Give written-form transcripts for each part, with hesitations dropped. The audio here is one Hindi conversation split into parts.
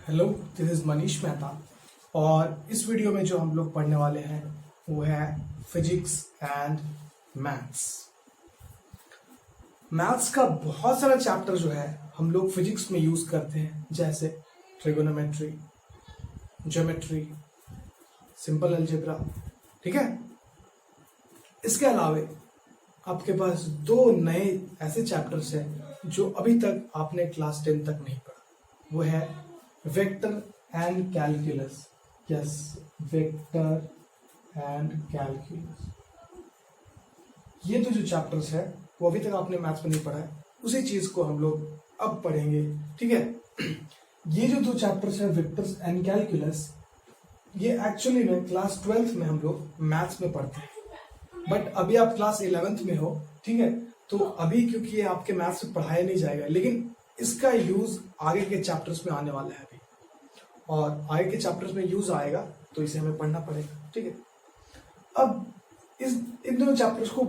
Hello, this is Manish Mehta. और इस वीडियो में जो हम लोग पढ़ने वाले हैं वो है फिजिक्स एंड मैथ्स। मैथ्स का बहुत सारा चैप्टर जो है हम लोग फिजिक्स में यूज करते हैं, जैसे ट्रिगोनोमेट्री, ज्योमेट्री, सिंपल अलजेब्रा। ठीक है। इसके अलावे आपके पास दो नए ऐसे चैप्टर्स हैं जो अभी तक आपने क्लास 10 तक नहीं पढ़ा। वो है vector and calculus. Yes, vector and calculus. ये जो चैप्टर्स है वो अभी तक आपने मैथ्स में नहीं पढ़ा है, उसी चीज को हम लोग अब पढ़ेंगे। ठीक है। ये जो दो चैप्टर्स है वेक्टर्स एंड कैलकुलस, ये एक्चुअली में क्लास 12th में हम लोग मैथ्स में पढ़ते हैं, बट अभी आप क्लास 11th में हो। ठीक है। तो अभी क्योंकि ये आपके मैथ्स में पढ़ाया नहीं जाएगा, लेकिन इसका यूज आगे के चैप्टर्स में आने वाला है अभी, और आगे के चैप्टर्स में यूज आएगा तो इसे हमें पढ़ना पड़ेगा। ठीक है। अब इन दोनों चैप्टर्स को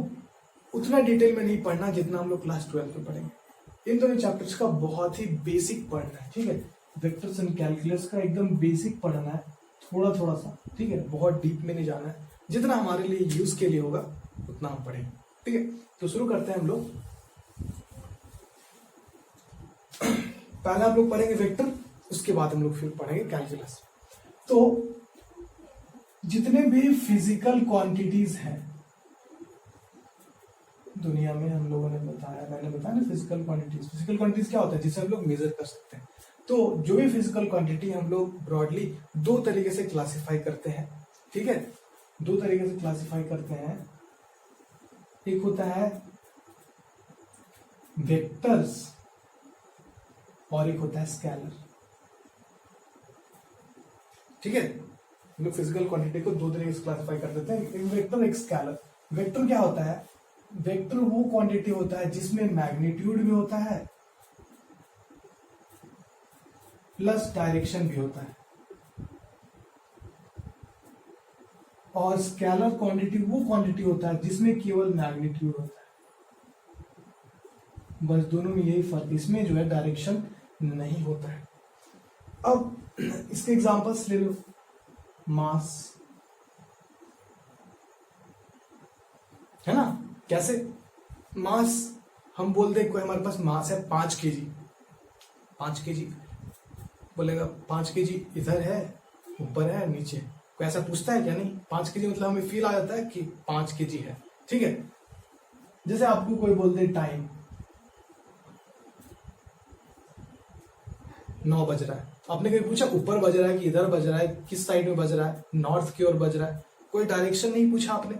उतना डिटेल में नहीं पढ़ना जितना हम लोग क्लास 12 में पढ़ेंगे। इन दोनों चैप्टर्स का बहुत ही बेसिक पढ़ना है। ठीक है। वेक्टर्स एंड कैलकुलस का एकदम बेसिक पढ़ना है, थोड़ा थोड़ा सा। ठीक है। बहुत डीप में नहीं जाना है, जितना हमारे लिए यूज के लिए होगा उतना हम पढ़ेंगे। ठीक है। तो शुरू करते हैं हम लोग। पहले हम लोग पढ़ेंगे वेक्टर, उसके बाद हम लोग फिर पढ़ेंगे कैलकुलस। तो जितने भी फिजिकल क्वांटिटीज हैं दुनिया में, हम लोगों ने बताया, मैंने बताया ना फिजिकल क्वांटिटीज। फिजिकल क्वांटिटीज क्या होता है जिसे हम लोग मेजर कर सकते हैं। तो जो भी फिजिकल क्वांटिटी हम लोग ब्रॉडली दो तरीके से क्लासिफाई करते हैं। ठीक है। दो तरीके से क्लासिफाई करते हैं। एक होता है वेक्टर्स और एक होता है स्केलर। ठीक है। हम लोग फिजिकल क्वांटिटी को दो तरीके से क्लासिफाई कर देते हैं, एक वेक्टर एक स्केलर। वेक्टर क्या होता है? वेक्टर वो क्वांटिटी होता है जिसमें मैग्नीट्यूड भी होता है प्लस डायरेक्शन भी होता है, और स्केलर क्वांटिटी वो क्वांटिटी होता है जिसमें केवल मैग्नीट्यूड होता है। बस दोनों में यही फर्क, इसमें जो है डायरेक्शन नहीं होता है। अब इसके एग्जांपल्स ले लो। मास, है ना? कैसे मास? हम बोल दे कोई हमारे पास मास है 5 केजी, 5 केजी बोलेगा 5 केजी इधर है, ऊपर है, नीचे। कोई ऐसा पूछता है क्या? नहीं। 5 केजी मतलब हमें फील आ जाता है कि 5 केजी है। ठीक है। जैसे आपको कोई बोल दे टाइम 9 बज रहा है, आपने कभी पूछा ऊपर बज रहा है कि इधर बज रहा है, किस साइड में बज रहा है, नॉर्थ की ओर बज रहा है? कोई डायरेक्शन नहीं पूछा आपने,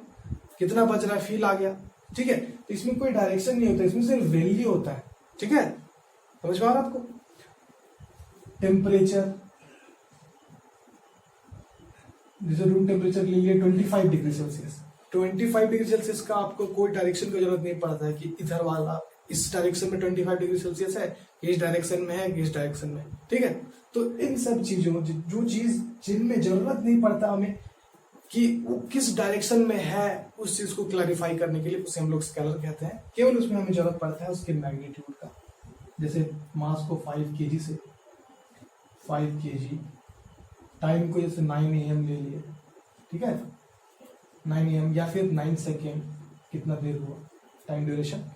कितना बज रहा है फील आ गया। ठीक है। तो इसमें कोई डायरेक्शन नहीं होता, इसमें सिर्फ वैल्यू होता है। ठीक है। समझ में आ रहा आपको? टेम्परेचर, जैसे रूम टेम्परेचर ले लिया 25 डिग्री सेल्सियस। 25 डिग्री सेल्सियस का आपको कोई डायरेक्शन की जरूरत नहीं पड़ता है कि इधर वाला इस डायरेक्शन में 25 डिग्री सेल्सियस है, इस डायरेक्शन में है, इस डायरेक्शन में। ठीक है। तो इन सब चीजों, जो चीज जिनमें जरूरत नहीं पड़ता हमें कि वो किस डायरेक्शन में है, उस चीज को क्लैरिफाई करने के लिए उसे हम लोग स्केलर कहते हैं। केवल उसमें हमें जरूरत पड़ता है उसके मैग्नीट्यूड का। जैसे मास को 5 केजी से 5 केजी, टाइम को जैसे 9 AM ले लिए। ठीक है। 9 AM या फिर 9 सेकेंड, कितना देर हुआ टाइम ड्यूरेशन।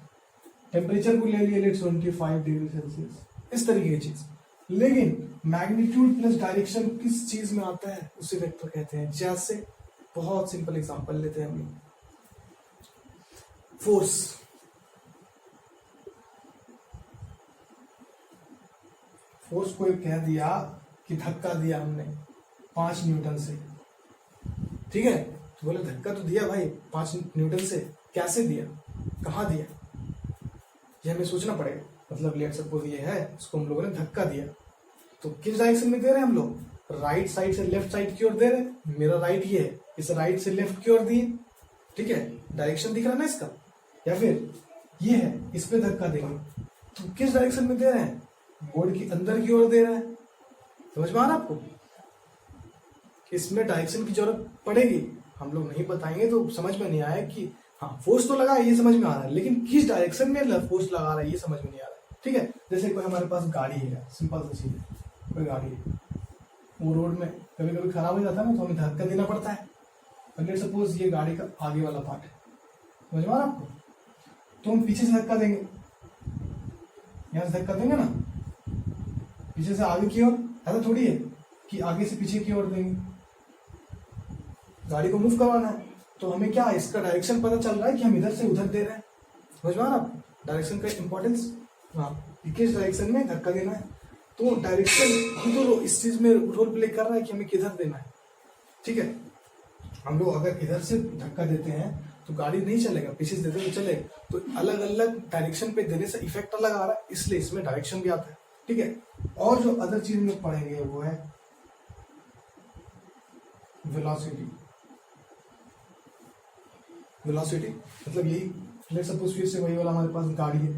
टेम्परेचर को ले लिए 25 डिग्री सेल्सियस, इस तरीके की चीज। लेकिन मैग्नीट्यूड प्लस डायरेक्शन किस चीज में आता है उसे वेक्टर कहते हैं। जैसे बहुत सिंपल एग्जांपल लेते हैं हम लोग। फोर्स, फोर्स को कह दिया कि धक्का दिया हमने 5 न्यूटन से। ठीक है। तो बोले धक्का तो दिया भाई 5 न्यूटन से, कैसे दिया, कहां दिया, ये हमें सोचना पड़ेगा। मतलब लेट सपोज ये है, इसको हम लोगों ने धक्का दिया, तो किस डायरेक्शन में दे रहे हैं हम लोग? राइट साइड से लेफ्ट साइड की ओर दे रहे हैं। मेरा राइट ये है, इस राइट से लेफ्ट की ओर दिए। ठीक है। डायरेक्शन दिख रहा है ना इसका। या फिर ये है, इस पे धक्का देंगे, तो किस डायरेक्शन में दे रहे हैं? बोर्ड की अंदर की ओर दे रहे हैं। समझ में आ रहा आपको? इसमें डायरेक्शन की जरूरत पड़ेगी, हम लोग नहीं बताएंगे तो समझ में नहीं आया कि हाँ फोर्स तो लगा है, ये समझ में आ रहा है, लेकिन किस डायरेक्शन में फोर्स लगा रहा है ये समझ में नहीं आ रहा है। ठीक है। जैसे कोई हमारे पास गाड़ी है, सिंपल सी चीज है, कोई गाड़ी है, वो रोड में कभी कभी खराब हो जाता है ना, तो हमें धक्का देना पड़ता है। अगर सपोज ये गाड़ी का आगे वाला पार्ट है, समझ में आ रहा आपको, तो हम पीछे से धक्का देंगे, यहां से धक्का देंगे ना पीछे से आगे की ओर। ऐसा थोड़ी है कि आगे से पीछे की ओर देंगे, गाड़ी को मूव करवाना है, तो हमें क्या इसका डायरेक्शन पता चल रहा है कि हम इधर से उधर दे रहे हैं। समझ में आ रहा आप डायरेक्शन का इंपॉर्टेंस। हाँ, किस डायरेक्शन में धक्का देना है, तो डायरेक्शन ही तो इस चीज में रोल प्ले कर रहा है कि हमें किधर देना है। ठीक है, हम लोग अगर इधर से धक्का देते हैं तो गाड़ी नहीं चलेगा, पीछे से देते तो चलेगा। तो अलग अलग डायरेक्शन पे देने से इफेक्ट अलग आ रहा है, इसलिए इसमें डायरेक्शन भी आता है। ठीक है, और जो अदर चीज हम लोग पढ़ेंगे वो है वेलोसिटी। वेलोसिटी मतलब यही, लेट्स सपोज फिर से वही वाला हमारे पास गाड़ी है,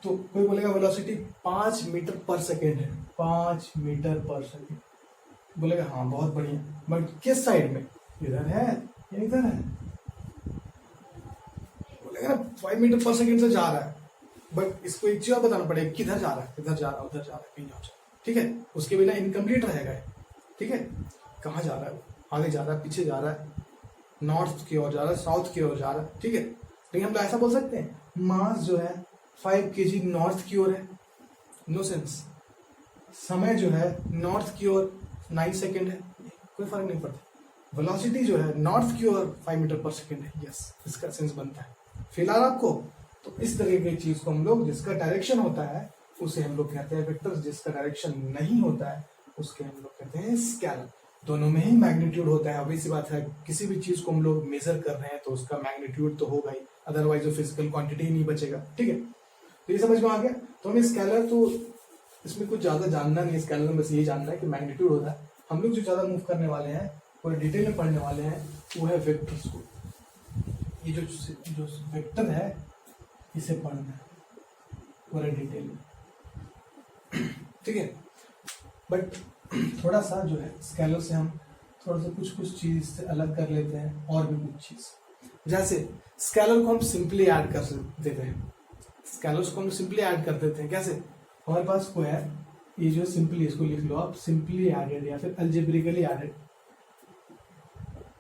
तो कोई बोलेगा वेलोसिटी 5 मीटर पर सेकेंड है, 5 मीटर पर सेकेंड। बोलेगा हाँ बहुत बढ़िया, बट किस साइड में, इधर है या इधर है? बोलेगा ना 5 मीटर पर सेकेंड से जा रहा है, बट इसको एक चीज बताना पड़ेगा किधर जा रहा है, इधर जा रहा है, उधर जा रहा है, कहीं जा रहा है। ठीक है, उसके बिना इनकम्प्लीट रहेगा। ठीक है, कहाँ जा रहा है वो, आगे जा रहा है, पीछे जा रहा है, नॉर्थ की ओर जा रहा है, साउथ की ओर जा रहा है। ठीक है, लेकिन हम लोग ऐसा बोल सकते हैं मास जो है 5 kg नॉर्थ की ओर है, नो सेंस। समय जो है नॉर्थ की ओर 9 सेकेंड है, कोई फर्क नहीं पड़ता। वेलोसिटी जो है नॉर्थ की ओर 5 मीटर पर सेकेंड है, यस, इसका सेंस बनता है। फिलहाल आपको तो इस तरह की चीज को हम लोग, जिसका डायरेक्शन होता है उसे हम लोग कहते हैं वेक्टर, जिसका डायरेक्शन नहीं होता है उसके हम लोग कहते हैं स्केलर। दोनों में ही मैग्नीट्यूड होता है, ऑब्वियस सी बात है। किसी भी चीज को हम लोग मेजर कर रहे हैं तो उसका मैग्नीट्यूड तो होगा ही, अदरवाइज वो फिजिकल क्वांटिटी ही नहीं बचेगा। ठीक है, तो ये समझ में आ गया। तो हमें स्केलर, तो इसमें कुछ ज्यादा जानना नहीं है, स्केलर में बस ये जानना है कि मैग्नीट्यूड होता है। हम लोग जो ज्यादा मूव करने वाले हैं, पूरे डिटेल में पढ़ने वाले हैं, वो है वेक्टर्स को। ये जो वेक्टर है इसे पढ़ना है पूरे डिटेल में। ठीक है, बट थोड़ा सा जो है स्केलर से हम थोड़ा सा कुछ चीज से अलग कर लेते हैं, और भी कुछ चीज, जैसे स्केलर को हम सिंपली ऐड कर देते हैं। स्केलर्स को हम सिंपली ऐड कर देते हैं, कैसे? हमारे पास कोई है, ये जो सिंपली, इसको लिख लो आप, सिंपली एडेड या फिर अल्जेब्रिकली एडेड,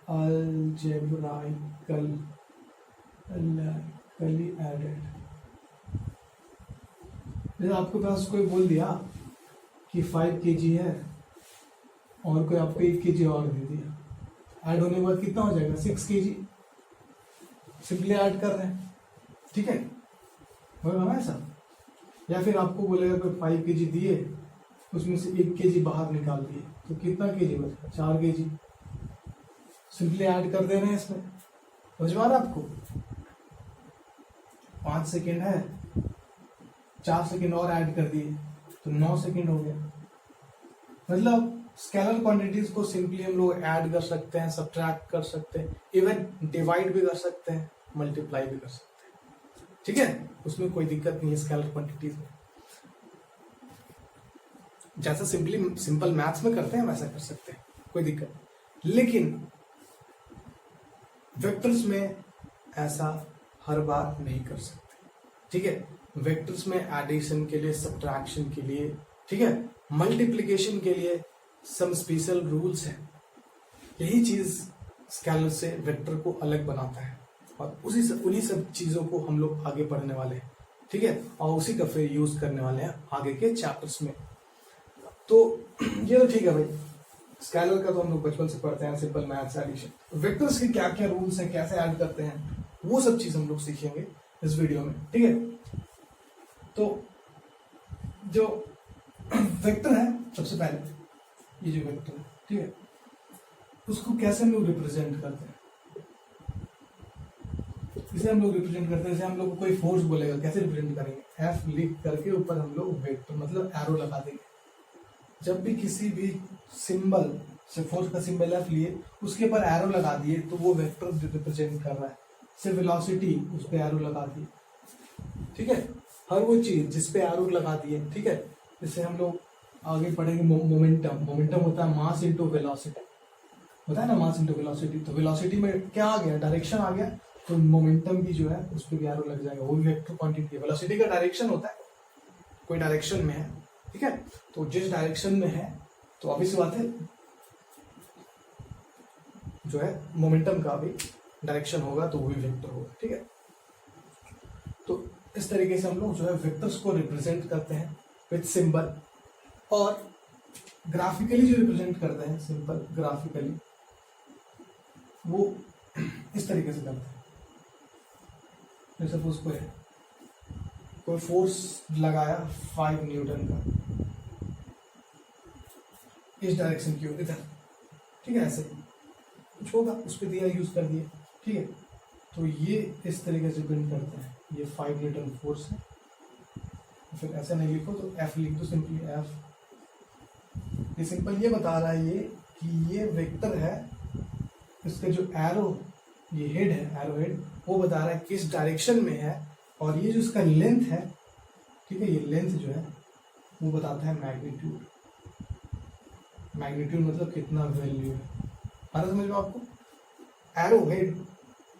अल्जेब्रिकली एडेड। जैसे आपके पास कोई बोल दिया कि 5 kg है और कोई आपको 1 kg और दे दिया, ऐड होने के बाद कितना हो जाएगा? 6 kg। सिंपली ऐड कर रहे हैं। ठीक है, होगा ना ऐसा? या फिर आपको बोलेगा कोई 5 kg दिए, उसमें से 1 kg बाहर निकाल दिए, तो कितना kg बचेगा? 4 kg। सिंपली ऐड कर दे रहे हैं इसमें, समझ में आ रहा है आपको? 5 सेकेंड है, 4 सेकेंड और ऐड कर दिए तो 9 सेकेंड हो गया। मतलब स्केलर क्वांटिटीज को सिंपली हम लोग ऐड कर सकते हैं, सब्ट्रैक्ट कर सकते हैं, इवन डिवाइड भी कर सकते हैं, मल्टीप्लाई भी कर सकते हैं। ठीक है, उसमें कोई दिक्कत नहीं है स्केलर क्वांटिटीज में। जैसा सिंपल मैथ्स में करते हैं वैसा कर सकते हैं, कोई दिक्कत नहीं। लेकिन वेक्टर्स में ऐसा हर बार नहीं कर सकते। ठीक है, वेक्टर्स में एडिशन के लिए, सब्ट्रैक्शन के लिए, ठीक है, मल्टीप्लिकेशन के लिए सम स्पेशल रूल्स हैं। यही चीज स्केलर से वेक्टर को अलग बनाता है, और उन्हीं सब चीजों को हम लोग आगे पढ़ने वाले हैं। ठीक है, और उसी का फिर यूज करने वाले हैं आगे के चैप्टर्स में। तो ये तो ठीक है भाई, स्केलर का तो हम लोग बचपन से पढ़ते हैं, सिंपल मैथ्स, एडिशन। वेक्टर्स के क्या क्या रूल्स हैं, कैसे ऐड करते हैं, वो सब चीज हम लोग सीखेंगे इस वीडियो में। ठीक है, तो जो वेक्टर है, सबसे पहले ये जो वेक्टर है, ठीक है, उसको कैसे हम लोग रिप्रेजेंट करते हैं? इसे हम लोग रिप्रेजेंट करते हैं, जैसे हम लोग को कोई फोर्स बोलेगा, कैसे रिप्रेजेंट करेंगे? एफ लिख करके ऊपर हम लोग वेक्टर मतलब एरो लगा देंगे। जब भी किसी भी सिंबल से, फोर्स का सिंबल एफ लिए, उसके ऊपर एरो लगा दिए तो वो वेक्टर रिप्रेजेंट कर रहा है। से वेलोसिटी, उस पर एरो लगा दिए। ठीक है, हर वो चीज जिस पे एरो लगा दिए। ठीक है, जैसे हम लोग आगे पढ़ेंगे मोमेंटम। मोमेंटम होता है मास इंटू वेलोसिटी, होता है ना, मास इंटू वेलोसिटी। तो वेलोसिटी में क्या आ गया? डायरेक्शन आ गया, तो मोमेंटम भी जो है उस पर भी एरो लग जाएगा, वो भी वेक्टर क्वांटिटी है। वेलोसिटी का डायरेक्शन होता है, कोई डायरेक्शन में है ठीक है। तो जिस डायरेक्शन में है तो ऑब्वियस बात है जो है मोमेंटम का भी डायरेक्शन होगा तो वो भी वेक्टर होगा, ठीक है। तो इस तरीके से हम लोग जो है वेक्टर्स को रिप्रेजेंट करते हैं विथ सिंबल, और ग्राफिकली जो रिप्रेजेंट करते हैं सिंपल ग्राफिकली वो इस तरीके से करते हैं। जैसे सपोज कोई फोर्स लगाया 5 न्यूटन का इस डायरेक्शन की ओर इधर, ठीक है, ऐसे कुछ होगा उस पर दिया यूज कर दिया, ठीक है। तो ये इस तरीके से रिप्रेजेंट करते हैं, ये 5 न्यूटन फोर्स है। फिर ऐसे नहीं लिखो तो एफ लिख दो, सिंपली एफ। ये सिंपल ये बता रहा है ये कि ये वेक्टर है, इसका जो एरो ये हेड है, एरो हेड, वो बता रहा है किस डायरेक्शन में है, और ये जो इसका लेंथ है, ठीक है, ये लेंथ जो है वो बताता है मैग्नीट्यूड। मैग्नीट्यूड मतलब कितना वैल्यू है, समझ में आपको। एरो हेड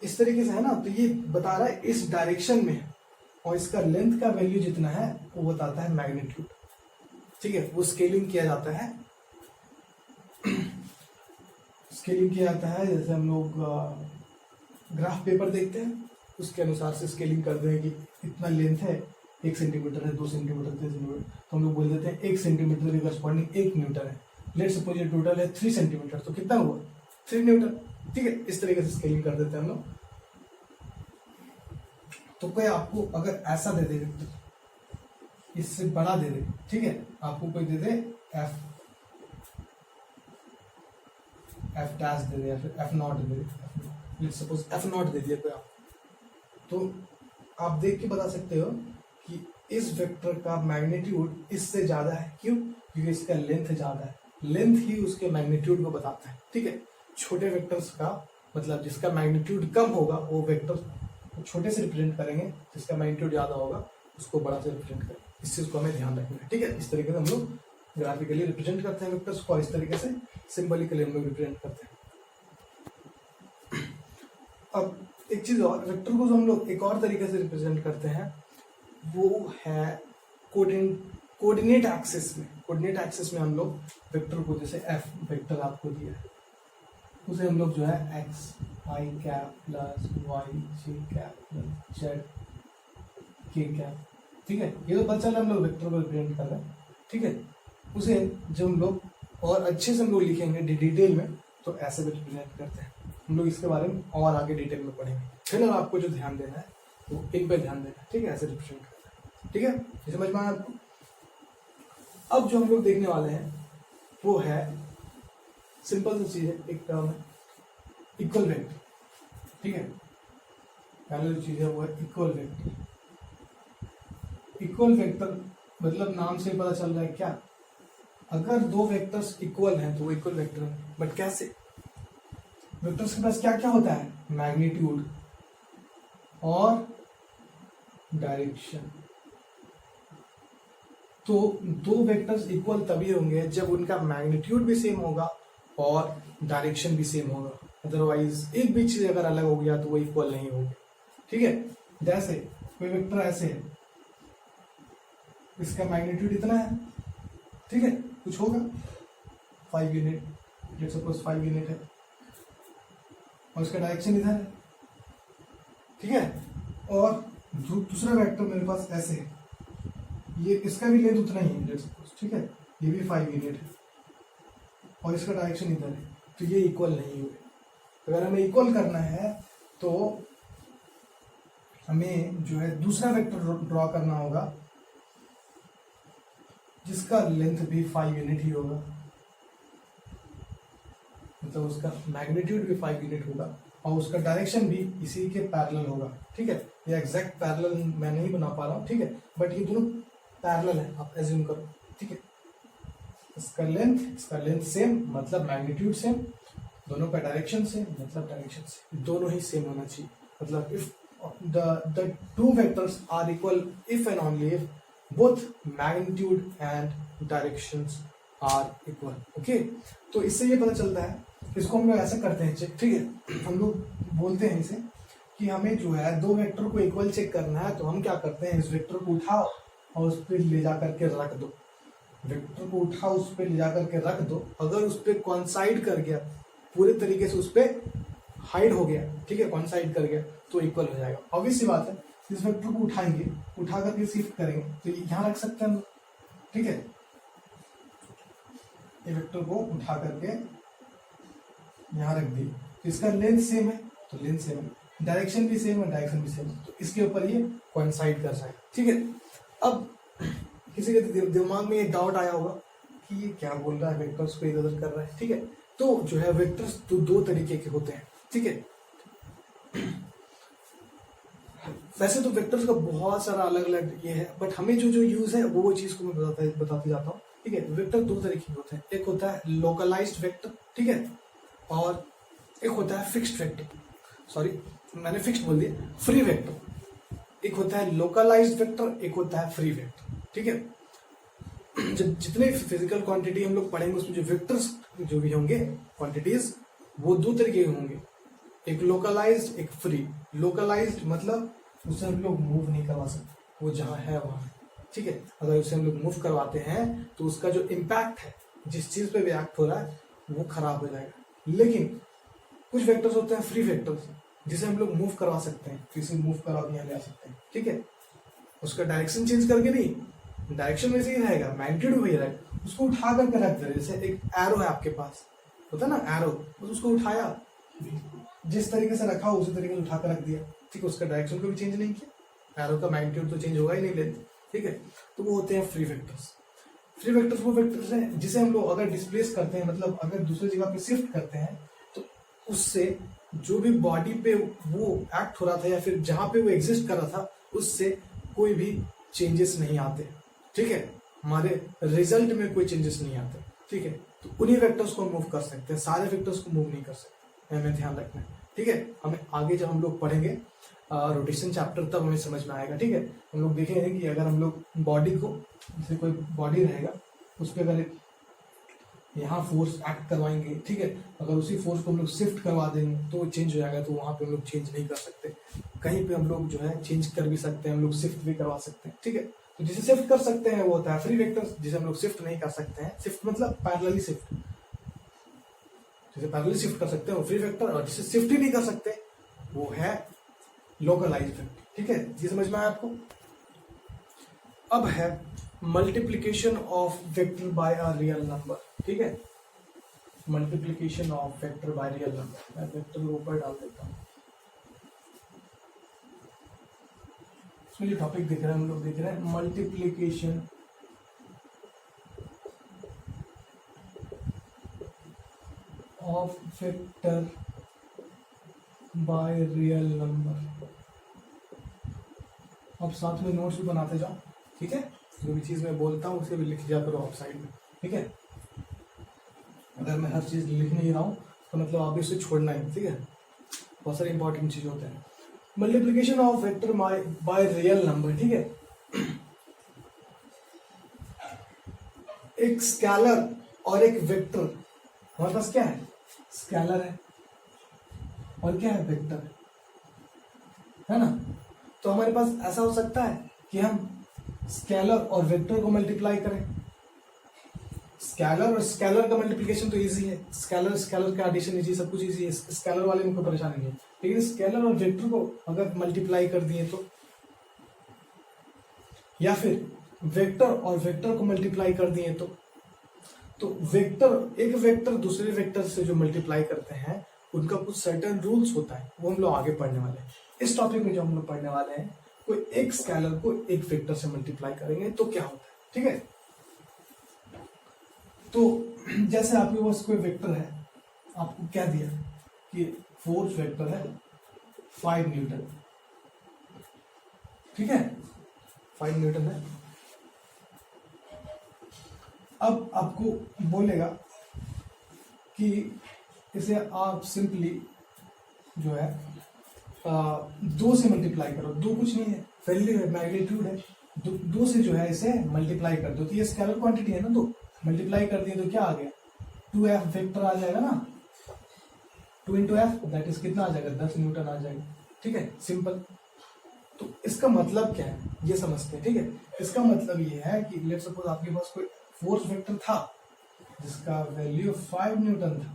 इस तरीके से है ना, तो ये बता रहा है इस डायरेक्शन में है, और इसका लेंथ का वैल्यू जितना है वो बताता है मैग्नीट्यूड, ठीक है। वो स्केलिंग किया जाता है, स्केलिंग किया जाता है जैसे हम लोग ग्राफ पेपर देखते हैं उसके अनुसार से स्केलिंग करते हैं कि इतना लेंथ है, 1 सेंटीमीटर है, 2 सेंटीमीटर, 3 सेंटीमीटर, तो हम लोग बोल देते हैं 1 सेंटीमीटर के करस्पॉन्डिंग 1 न्यूटन है। लेट सपोज ये टोटल है 3 सेंटीमीटर, तो कितना हुआ 3 न्यूटन, ठीक है। इस तरीके से स्केलिंग कर देते हैं हम लोग। तो कोई आपको अगर ऐसा दे दे, इससे बड़ा दे दे, ठीक है, आपको कोई दे दे एफ डैश दे दे या फिर F not they they, let's suppose F not they दिया कोई आपको, तो आप देख के बता सकते हो कि इस वेक्टर का मैग्नीट्यूड इससे ज्यादा है। क्यों? क्योंकि इसका लेंथ ज्यादा है, लेंथ ही उसके मैग्नीट्यूड को बताता है, ठीक है। छोटे वेक्टर्स का मतलब जिसका मैग्नीट्यूड कम होगा वो वेक्टर छोटे से रिप्रेजेंट करेंगे, जिसका मैग्नीट्यूड ज्यादा होगा उसको बड़ा से रिप्रेजेंट करेंगे। इस चीज को हमें ध्यान रखना है, ठीक है। इस तरीके से हम लोग ग्राफिकली रिप्रेजेंट करते हैं वेक्टर्स को, इस तरीके से सिंबलिकली हम लोग रिप्रेजेंट करते हैं। अब एक चीज और, वेक्टर को जो हम लोग एक और तरीके से रिप्रेजेंट करते हैं वो है कोऑर्डिनेट एक्सिस में। कोऑर्डिनेट एक्सिस में हम लोग वेक्टर को, जैसे एफ वेक्टर आपको दिया है, उसे हम लोग जो है एक्स आई कैप प्लस वाई जे कैप प्लस जेड के कैप, ठीक है, ये तो पता चला हम लोग वेक्टर को रिप्रेजेंट कर रहे हैं, ठीक है। उसे जब हम लोग और अच्छे से हम लोग लिखेंगे डिटेल में तो ऐसे भी रिप्रेजेंट करते हैं। हम लोग इसके बारे में और आगे डिटेल में पढ़ेंगे। फिलहाल आपको जो ध्यान देना है वो एक बार ध्यान देना है, ठीक है, ऐसे रिप्रेजेंट करते हैं, ठीक है, ये समझ में आया आपको। अब जो हम लोग देखने वाले हैं वो है सिंपल सी चीज है, एक टर्म है इक्वल वेक्टर, ठीक है। पहले जो चीज है वो है इक्वल वेक्टर। इक्वल वेक्टर मतलब नाम से पता चल रहा है क्या, अगर दो वेक्टर्स इक्वल हैं तो वो इक्वल वेक्टर है। बट कैसे? वेक्टर्स के पास क्या क्या होता है? मैग्नीट्यूड और डायरेक्शन। तो दो वेक्टर्स इक्वल तभी होंगे जब उनका मैग्नीट्यूड भी सेम होगा और डायरेक्शन भी सेम होगा। अदरवाइज एक भी चीज अगर अलग हो गया तो वो इक्वल नहीं होंगे, ठीक है। जैसे कोई वेक्टर ऐसे है, इसका मैग्नीट्यूड इतना है, ठीक है, कुछ होगा 5 यूनिट, लेट्स सपोज 5 यूनिट है, और इसका डायरेक्शन इधर है, ठीक है। और दूसरा वेक्टर मेरे पास ऐसे है, ये इसका भी लेंथ उतना ही है, लेट्स सपोज, ठीक है, ये भी 5 यूनिट है और इसका डायरेक्शन इधर है, तो ये इक्वल नहीं हुए। अगर हमें इक्वल करना है तो हमें जो है दूसरा वेक्टर ड्रॉ करना होगा जिसका लेंथ भी 5 यूनिट ही होगा, मतलब उसका मैग्नीट्यूड भी 5 यूनिट होगा और उसका डायरेक्शन भी इसी के पैरेलल होगा, ठीक है। ये एग्जैक्ट पैरेलल मैं नहीं बना पा रहा हूँ, ठीक है, बट ये दोनों पैरेलल है, आप एज्यूम करो, ठीक है। इसका लेंथ सेम मतलब मैग्नीट्यूड सेम, दोनों का डायरेक्शन सेम मतलब डायरेक्शन सेम, दोनों ही सेम होना चाहिए। मतलब if the two vectors are equal if and only if both magnitude and directions are equal, okay। तो इससे ये पता चलता है, इसको हम लोग ऐसे करते हैं चेक, ठीक है। हम लोग बोलते हैं इसे कि हमें जो है दो वेक्टर को इक्वल चेक करना है, तो हम क्या करते हैं, इस वेक्टर को उठाओ और उस पर ले जा करके रख दो, वेक्टर को उठा उस पर ले जाकर के रख दो, अगर उस पर कॉन्साइड कर गया, पूरे तरीके से उस पर हाइड हो गया, ठीक है, कॉन्साइड कर गया, तो इक्वल हो जाएगा। ऑब्वियस सी बात है, इस वेक्टर को उठाएंगे, उठा करके शिफ्ट करेंगे तो यहां रख सकते हैं हम, ठीक है, ये वेक्टर को उठा करके यहां रख दिए, तो इसका लेंथ सेम है, तो लेंथ सेम है, डायरेक्शन भी सेम है, डायरेक्शन भी सेम है, तो इसके ऊपर ये कोइंसाइड कर जाएगा, ठीक है। अब किसी के दिमाग में ये डाउट आया होगा कि ये क्या बोल रहा है, वेक्टर्स को इधर उधर कर रहा है, ठीक है। तो जो है वेक्टर्स तो दो तरीके के होते हैं, ठीक है। वैसे तो वेक्टर्स का बहुत सारा अलग अलग ये है, बट हमें जो जो यूज है वो चीज को मैं बताते जाता हूँ, ठीक है। वेक्टर दो तरीके के होते हैं, एक होता है लोकलाइज्ड वेक्टर, ठीक है, और एक होता है फिक्स्ड वेक्टर, सॉरी मैंने फिक्स्ड बोल दिया, फ्री वेक्टर। एक होता है लोकलाइज्ड वेक्टर, एक होता है फ्री वेक्टर, ठीक है। जितने फिजिकल क्वांटिटी हम लोग पढ़ेंगे उसमें जो वेक्टर्स जो भी होंगे क्वांटिटीज, वो दो तरीके के होंगे, एक लोकलाइज्ड एक फ्री। लोकलाइज्ड मतलब उसे हम लोग मूव नहीं करवा सकते, वो जहां है वहां, ठीक है। अगर उसे हम लोग मूव करवाते हैं तो उसका जो इम्पैक्ट है, जिस चीज पे रिएक्ट हो रहा है, वो खराब हो जाएगा। लेकिन कुछ वेक्टर्स होते हैं फ्री वेक्टर्स, जिसे हम लोग मूव करवा सकते हैं, किसी मूव करा के यहाँ ले आ सकते हैं, ठीक है। उसका डायरेक्शन चेंज करके नहीं, डायरेक्शन वैसे ही रहेगा, मैग्नीट्यूड वही रहेगा, उसको उठा करके रख दे। जैसे एक एरो है आपके पास, होता है ना एरो, बस उसको उठाया, जिस तरीके से रखा उसी तरीके से उठा कर रख दिया, ठीक है। उसका डायरेक्शन को भी चेंज नहीं किया, एरो का मैग्नीट्यूड तो चेंज होगा ही नहीं, लेंथ, ठीक है। तो वो होते हैं फ्री वेक्टर्स। फ्री वेक्टर्स वो वेक्टर्स हैं जिसे हम लोग अगर डिस्प्लेस करते हैं, मतलब अगर दूसरी जगह पे शिफ्ट करते हैं, तो उससे जो भी बॉडी पे वो एक्ट हो रहा था या फिर जहां पे वो एग्जिस्ट कर रहा था, उससे कोई भी चेंजेस नहीं आते, ठीक है। हमारे रिजल्ट में कोई चेंजेस नहीं आते, ठीक है। तो उन्हीं वेक्टर्स को मूव कर सकते हैं, सारे वेक्टर्स को मूव नहीं कर सकते, हमें ध्यान रखना है, ठीक है। हमें आगे जब हम लोग पढ़ेंगे रोटेशन चैप्टर, तब हमें समझ में आएगा, ठीक है। हम लोग देखेंगे कि अगर हम लोग बॉडी को, जैसे कोई बॉडी रहेगा, उस पर अगर यहाँ फोर्स एक्ट करवाएंगे, ठीक है, अगर उसी फोर्स को हम लोग शिफ्ट करवा देंगे तो वो चेंज हो जाएगा, तो वहां पे हम लोग चेंज नहीं कर सकते। कहीं पे हम लोग जो है चेंज कर भी सकते हैं, हम लोग शिफ्ट भी करवा सकते हैं, ठीक है। तो जिसे शिफ्ट कर सकते हैं वो होता है फ्री वेक्टर, जिसे हम लोग शिफ्ट नहीं कर सकते हैं, शिफ्ट मतलब पैरेलली शिफ्ट, जिसे पैरेलली शिफ्ट कर सकते हैं वो फ्री वेक्टर, और जिसे शिफ्ट ही नहीं कर सकते वो है लोकलाइज्ड वेक्टर, ठीक है। ये समझ में आया आपको। अब है multiplication of vector by a real number, ठीक है। Multiplication of vector by real number, मैं वेक्टर को ऊपर डाल देता हूं। इसमें जो टॉपिक दिख रहा है, हम लोग देख रहे हैं multiplication of vector by real number. अब साथ में नोट्स भी बनाते जाओ, ठीक है। जो भी चीज मैं बोलता हूँ उसे भी लिख दिया करो आप साइड में, ठीक है। अगर मैं हर चीज लिख नहीं रहा हूँ तो मतलब आप इसे छोड़ना है, ठीक है। बहुत सारे इंपॉर्टेंट चीज होते हैं। Multiplication of vector by real number, ठीक है। एक स्केलर और एक वेक्टर, हमारे पास क्या है, स्केलर है और क्या है, वेक्टर है ना। तो हमारे पास ऐसा हो सकता है कि हम स्केलर और वेक्टर को मल्टीप्लाई करें। स्केलर और स्केलर का मल्टीप्लिकेशन तो इजी है, स्केलर स्केलर का एडिशन इजी, सब कुछ इजी है, स्केलर वाले में कोई परेशानी नहीं है। लेकिन स्केलर और वेक्टर को अगर मल्टीप्लाई कर दिए तो, या फिर वेक्टर और वेक्टर को मल्टीप्लाई कर दिए तो वेक्टर, एक वेक्टर दूसरे वेक्टर से जो मल्टीप्लाई करते हैं उनका कुछ सर्टेन रूल्स होता है, वो हम लोग आगे पढ़ने वाले हैं। इस टॉपिक में जो हम लोग पढ़ने वाले हैं, कोई एक स्केलर को एक वेक्टर से मल्टीप्लाई करेंगे तो क्या होता है, ठीक है। तो जैसे आपके पास कोई वेक्टर है, आपको क्या दिया कि फोर्स वेक्टर है 5 न्यूटन, ठीक है, 5 न्यूटन है। अब आपको बोलेगा कि इसे आप सिंपली जो है 2 से मल्टीप्लाई करो। 2 कुछ नहीं है, वैल्यू है, मैग्नीट्यूड है, 2 से जो है इसे मल्टीप्लाई कर दो, तो ये स्केलर क्वांटिटी है ना, 2 मल्टीप्लाई कर दिए तो क्या आ गया, 2f वेक्टर आ जाएगा ना, 2 इंटू एफ दैट इज कितना आ जाएगा, 10 न्यूटन आ जाएगा, ठीक है, सिंपल। तो इसका मतलब क्या है ये समझते हैं, ठीक है। इसका मतलब ये है कि लेट्स सपोज आपके पास कोई फोर्स वेक्टर था जिसका वैल्यू 5 न्यूटन था,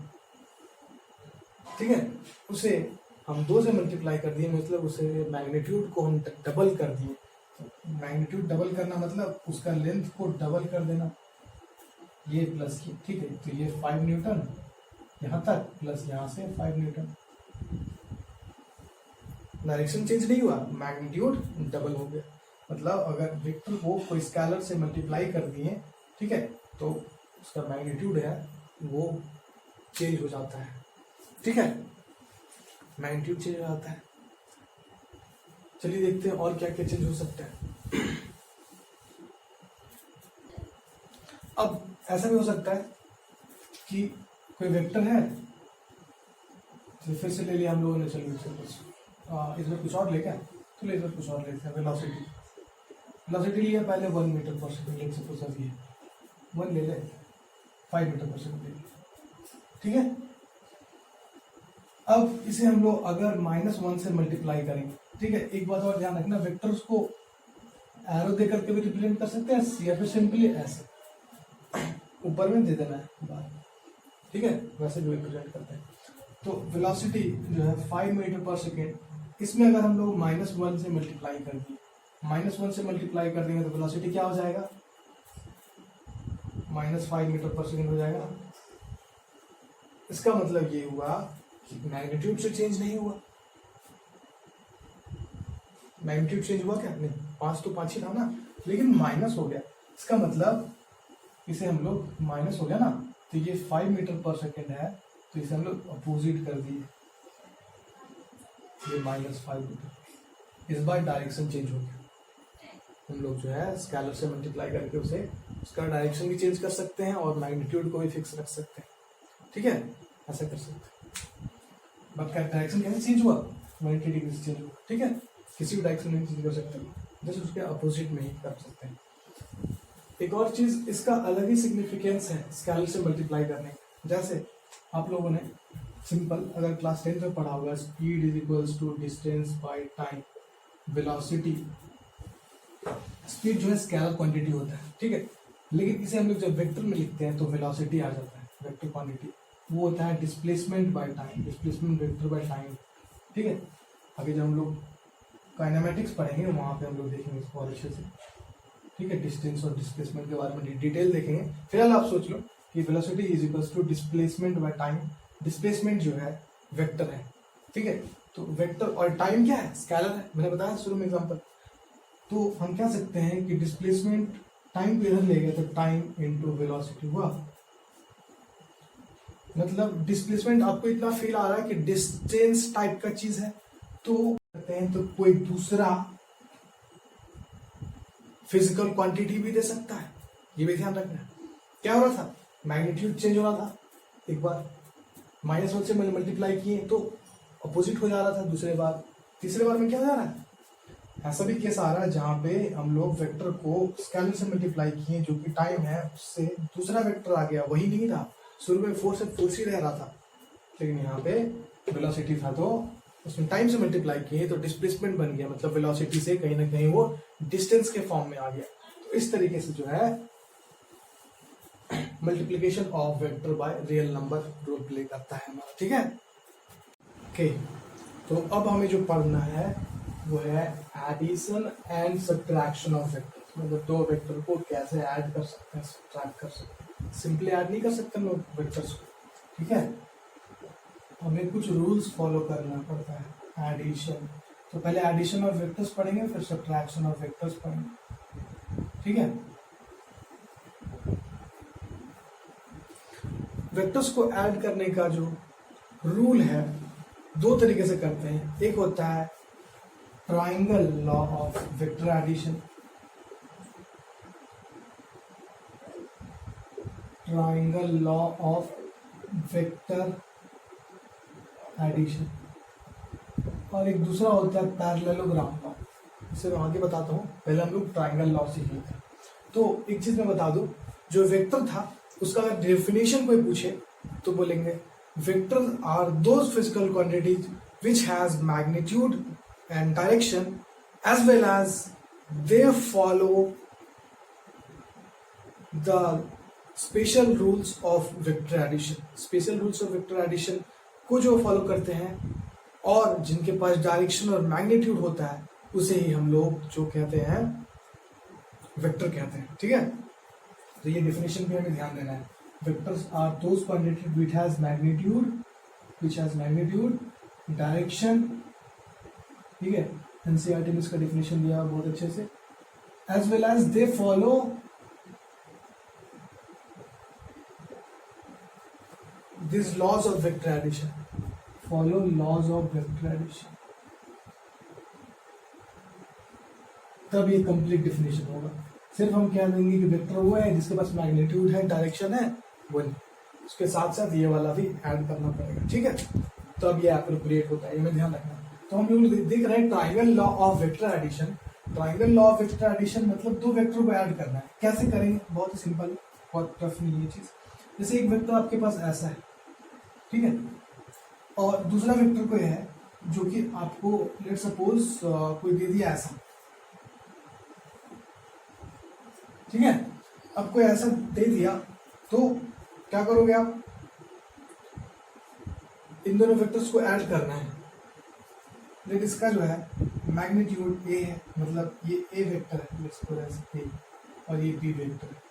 ठीक है, उसे हम 2 से मल्टीप्लाई कर दिए, मतलब उसे मैग्नीट्यूड को हम डबल कर दिए। मैग्नीट्यूड डबल करना मतलब उसका लेंथ को डबल कर देना, ये प्लस ये, ठीक है, तो ये 5 न्यूटन यहाँ तक प्लस यहाँ से 5 न्यूटन। डायरेक्शन चेंज नहीं हुआ, मैग्नीट्यूड डबल हो गया। मतलब अगर वेक्टर को कोई स्केलर से मल्टीप्लाई कर दिए, ठीक है, तो उसका मैग्नीट्यूड है वो चेंज हो जाता है, ठीक है, मैग्नीट्यूड चेंज हो जाता है। चलिए देखते हैं और क्या क्या चेंज हो सकता है। अब ऐसा भी हो सकता है कि कोई वेक्टर है, तो फिर से ले लिया हम लोगों ने, चलिए इस बार कुछ और ले क्या, तो इस बार कुछ और लेते हैं। वेलोसिटी लिया पहले 1 मीटर पर सेकंड, लेट सपोज अब ये 1 ले ले, 5 मीटर पर सेकंड ले, ठीक है। अब इसे हम लोग अगर -1 से मल्टीप्लाई करेंगे, ठीक है, एक बात और ध्यान रखना, वेक्टर्स को एरो दे करके भी रिप्रेजेंट कर सकते हैं या फिर सिंपली ऐसे ऊपर में दे देना है बात, ठीक है, वैसे भी रिप्रेजेंट करते हैं। तो वेलोसिटी जो है 5 मीटर पर सेकेंड, इसमें अगर हम लोग -1 से मल्टीप्लाई कर दिए, -1 से मल्टीप्लाई कर देंगे तो वेलोसिटी क्या हो जाएगा, -5 मीटर पर सेकेंड हो जाएगा। इसका मतलब ये हुआ कि मैग्नीट्यूड से चेंज नहीं हुआ। मैग्नीट्यूड चेंज हुआ क्या, नहीं, 5 तो 5 ही था ना, लेकिन माइनस हो गया। इसका मतलब इसे हम लोग माइनस हो गया ना, तो ये 5 मीटर पर सेकेंड है, तो इसे हम लोग अपोजिट कर दिए, ये -5 मीटर। इस बार डायरेक्शन चेंज हो गया। हम लोग जो है स्केलर से मल्टीप्लाई करके उसे उसका डायरेक्शन भी चेंज कर सकते हैं और मैग्नीट्यूड को भी फिक्स रख सकते हैं, ठीक है, ऐसा कर सकते हैं। बट क्या डायरेक्शन कैसे चेंज हुआ, 180 डिग्री से चेंज हुआ, ठीक है, किसी भी डायरेक्शन में चेंज कर सकते हैं, जैसे उसके अपोजिट में ही कर सकते हैं। एक और चीज, इसका अलग ही सिग्निफिकेंस है स्केलर से मल्टीप्लाई करने का। जैसे आप लोगों ने सिंपल अगर क्लास 10 में पढ़ा होगा, speed is equals to distance by time, velocity, speed जो है स्केलर क्वांटिटी होता है, ठीक है, लेकिन इसे हम लोग जब वेक्टर में लिखते हैं तो वेलोसिटी आ जाता है, वेक्टर क्वांटिटी, वो होता है displacement by time, displacement vector by time, ठीक है। आगे जब हम लोग काइनेमेटिक्स पढ़ेंगे वहां पे हम लोग देखेंगे इसको और अच्छे से, ठीक है, डिस्टेंस और डिस्प्लेसमेंट के बारे में डिटेल देखेंगे। फिलहाल आप सोच लो कि velocity is equals to displacement by time. Displacement जो है वेक्टर है, ठीक है, तो वेक्टर और टाइम क्या है, स्केलर है, मैंने बताया शुरू में एग्जांपल। तो हम कह सकते हैं कि डिस्प्लेसमेंट टाइम को इधर ले गए तो टाइम इनटू वेलोसिटी हुआ। मतलब डिस्प्लेसमेंट आपको इतना फील आ रहा है कि डिस्टेंस टाइप का चीज है, तो कहते हैं तो कोई दूसरा फिजिकल क्वांटिटी भी दे सकता है, ये भी ध्यान रखना है। क्या हो रहा था, मैग्नीट्यूड चेंज हो रहा था, एक बार -1 से मैंने मल्टीप्लाई किए तो अपोजिट हो जा रहा था, दूसरे बार, तीसरे बार में क्या हो जा रहा है, ऐसा भी केस आ रहा है जहां पे हम लोग वेक्टर को स्केलर से मल्टीप्लाई किए, जो कि टाइम है, उससे दूसरा वेक्टर आ गया, वही नहीं था, शुरू में फोर्स से फोर्स ही रह रहा था, लेकिन यहाँ पे वेलोसिटी था तो उसमें टाइम से मल्टीप्लाई किए तो डिस्प्लेसमेंट बन गया, मतलब वेलोसिटी से कहीं ना कहीं वो डिस्टेंस के फॉर्म में आ गया। तो इस तरीके से जो है multiplication of vector by real number roll play करता है हमारा, ठीक है। ओके, तो अब हमें जो पढ़ना है वो है addition and subtraction of vectors, मतलब दो वेक्टर को कैसे ऐड कर सकते हैं, सब्ट्रैक्ट कर सकते हैं। सिंपली ऐड नहीं कर सकते लोग वेक्टर्स को, ठीक है, हमें कुछ रूल्स फॉलो करना पड़ता है एडिशन। तो पहले एडिशन ऑफ वेक्टर्स पढ़ेंगे, फिर सब्ट्रैक्शन ऑफ वेक्टर्स पढ़ेंगे, ठीक है। वेक्टर्स को ऐड करने का जो रूल है दो तरीके से करते हैं। एक होता है triangle law of vector addition, triangle law of vector addition, और एक दूसरा होता है पैरेललोग्राम लॉ। इसे मैं आगे बताता हूँ, पहले हम लोग ट्राइंगल लॉ सीख लेते हैं। तो एक चीज मैं बता दूं, जो वेक्टर था उसका अगर डेफिनेशन कोई पूछे तो बोलेंगे vector are those physical quantities which has magnitude and direction as well as they follow the special rules of vector addition, special rules of vector addition को जो फॉलो करते हैं और जिनके पास डायरेक्शन और मैग्नीट्यूड होता है उसे ही हम लोग जो कहते हैं वेक्टर कहते हैं। ठीक है, तो ये डेफिनेशन भी हमें ध्यान देना है। Vectors are those quantity which has magnitude direction. ठीक है, एनसीईआरटी में इसका डेफिनेशन दिया बहुत अच्छे से। As well as they follow this laws of vector addition, follow laws of vector addition, तब ये कंप्लीट डेफिनेशन होगा। सिर्फ हम क्या देंगे कि वेक्टर वो है जिसके पास मैग्नीट्यूड है, डायरेक्शन है, वो नहीं, उसके साथ साथ ये वाला भी ऐड करना पड़ेगा। ठीक है, तो अब ये एप्रोप्रिएट होता है, ये में ध्यान रखना। तो हम लोग देख रहे हैं triangle law of vector addition. Triangle law of vector addition मतलब दो वेक्टर को ऐड करना है। कैसे करेंगे? बहुत ही सिंपल, बहुत टफ नहीं है चीज। जैसे एक वेक्टर आपके पास ऐसा है, ठीक है, और दूसरा वेक्टर कोई है जो कि आपको लेट सपोज कोई दे दिया ऐसा, ठीक है। अब कोई ऐसा दे दिया तो क्या करोगे आप? इन दोनों वेक्टर्स को ऐड करना है। लेकिन इसका जो है मैग्नीट्यूड ए है, मतलब ये ए वेक्टर है, इसको ए, और ये बी वेक्टर है,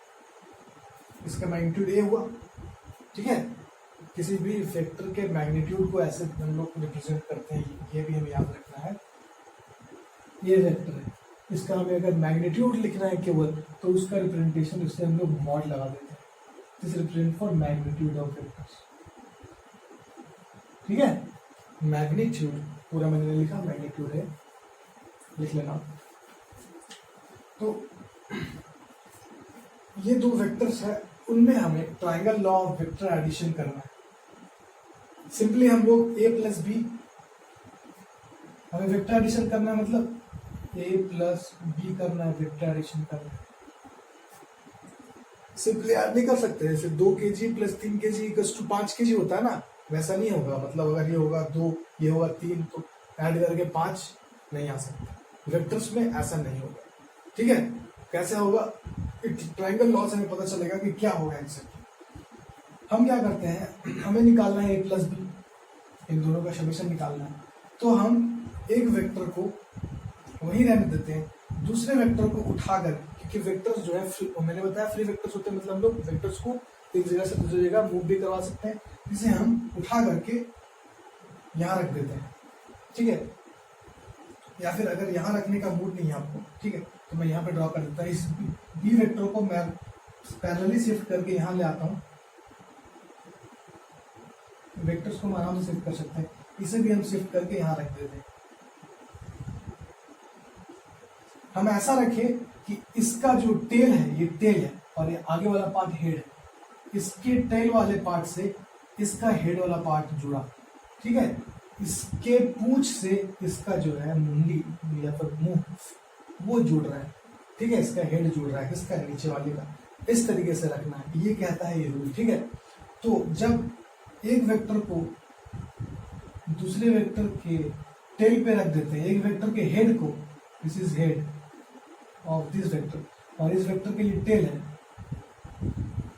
इसका मैग्नीट्यूड ए हुआ। ठीक है, किसी भी वेक्टर के मैग्नीट्यूड को ऐसे हम लोग रिप्रेजेंट करते हैं, ये भी हमें याद रखना है। ये वेक्टर है, इसका हमें अगर मैग्नीट्यूड लिखना है केवल, तो उसका रिप्रेजेंटेशन इससे हम लोग मॉड लगा देते हैं। This represent for magnitude of vectors. ठीक है, मैग्नीट्यूड पूरा मैंने लिखा, मैग्नीट्यूड है, लिख लेना। तो ये दो वेक्टर्स है, उनमें हमें triangle law of vector addition करना है। सिंपली हम लोग a प्लस बी, हमें वेक्टर एडिशन करना है, मतलब a प्लस बी करना है, वेक्टर एडिशन करना है। सिंपली ऐड नहीं कर सकते, जैसे 2 kg plus 3 kg equals to 5 kg होता है ना, वैसा नहीं होगा। मतलब अगर ये होगा 2, ये होगा 3, तो ऐड करके 5 नहीं आ सकता। वेक्टर्स में ऐसा नहीं होगा। ठीक है, कैसे होगा? ट्राइंगल लॉ से हमें पता चलेगा कि क्या होगा एग्जैक्टली। हम क्या करते हैं, हमें निकालना है a प्लस बी, इन दोनों का समीशन निकालना है। तो हम एक वेक्टर को वहीं रहने देते हैं, दूसरे वेक्टर को उठाकर, क्योंकि वेक्टर्स जो है मैंने बताया फ्री वेक्टर्स होते हैं, मतलब हम लोग वेक्टर्स को एक जगह से दूसरी जगह मूव भी करवा सकते हैं, जिसे हम उठा करके यहाँ रख देते हैं। ठीक है, या फिर अगर यहाँ रखने का मूड नहीं है आपको, ठीक है, तो मैं यहाँ पे ड्रॉ कर देता हूँ। इस बी वेक्टर को मैं पैरेलली शिफ्ट करके यहाँ ले आता हूँ। वेक्टर्स को हम आराम से शिफ्ट कर सकते हैं, इसे भी हम शिफ्ट करके यहाँ रख देते हैं। हम ऐसा रखें कि इसका जो टेल है, ये टेल है, और ये आगे वाला पार्ट हेड है। इसके टेल वाले पार्ट से इसका हेड वाला पार्ट जुड़ा। ठीक है, इसके पूंछ से इसका जो है मुंडी या फिर मुंह वो जुड़ रहा है। ठीक है, इसका हेड जुड़ रहा है, इसका नीचे वाले का। इस तरीके से रखना है, ये कहता है ये रूल। ठीक है, तो जब एक वेक्टर को दूसरे वेक्टर के टेल पे रख देते हैं, एक वेक्टर के हेड को, this is head of this vector, और इस वेक्टर के लिए टेल है।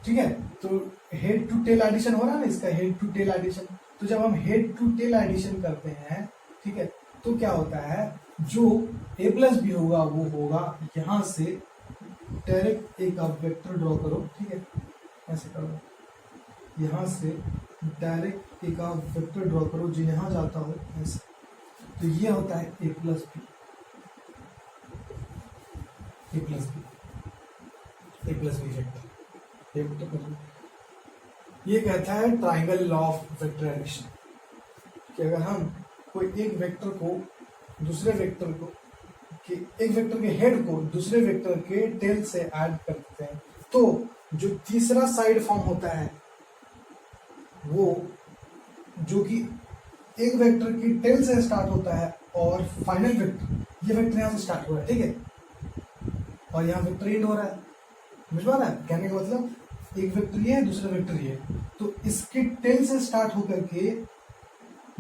ठीक है, तो हेड टू टेल एडिशन हो रहा है ना, इसका हेड टू टेल एडिशन। तो जब हम हेड टू टेल एडिशन करते हैं, ठीक है, तो क्या होता है, जो a प्लस बी होगा वो होगा यहां से डायरेक्ट एक आप वेक्टर ड्रॉ करो। ठीक है, ऐसे करो, यहां से डायरेक्ट एक आप वेक्टर ड्रॉ करो जो यहां जाता हो ऐसे। तो ये होता है a plus B, a plus B, a plus B vector. ये कहता है triangle law of vector addition, कि अगर हम कोई एक वेक्टर को दूसरे वेक्टर को कि एक वेक्टर के हेड को दूसरे वेक्टर के टेल से ऐड करते हैं, तो जो तीसरा साइड फॉर्म होता है वो जो कि एक वेक्टर की टेल से स्टार्ट होता है, और फाइनल वेक्टर ये वेक्टर यहां से स्टार्ट हो रहा है। ठीक है, और यहाँ वेक्टर एंड हो रहा है। समझ पा रहा है कहने का मतलब? एक वेक्टर ये है, दूसरा वेक्टर ये है, तो इसके टेल से स्टार्ट होकर के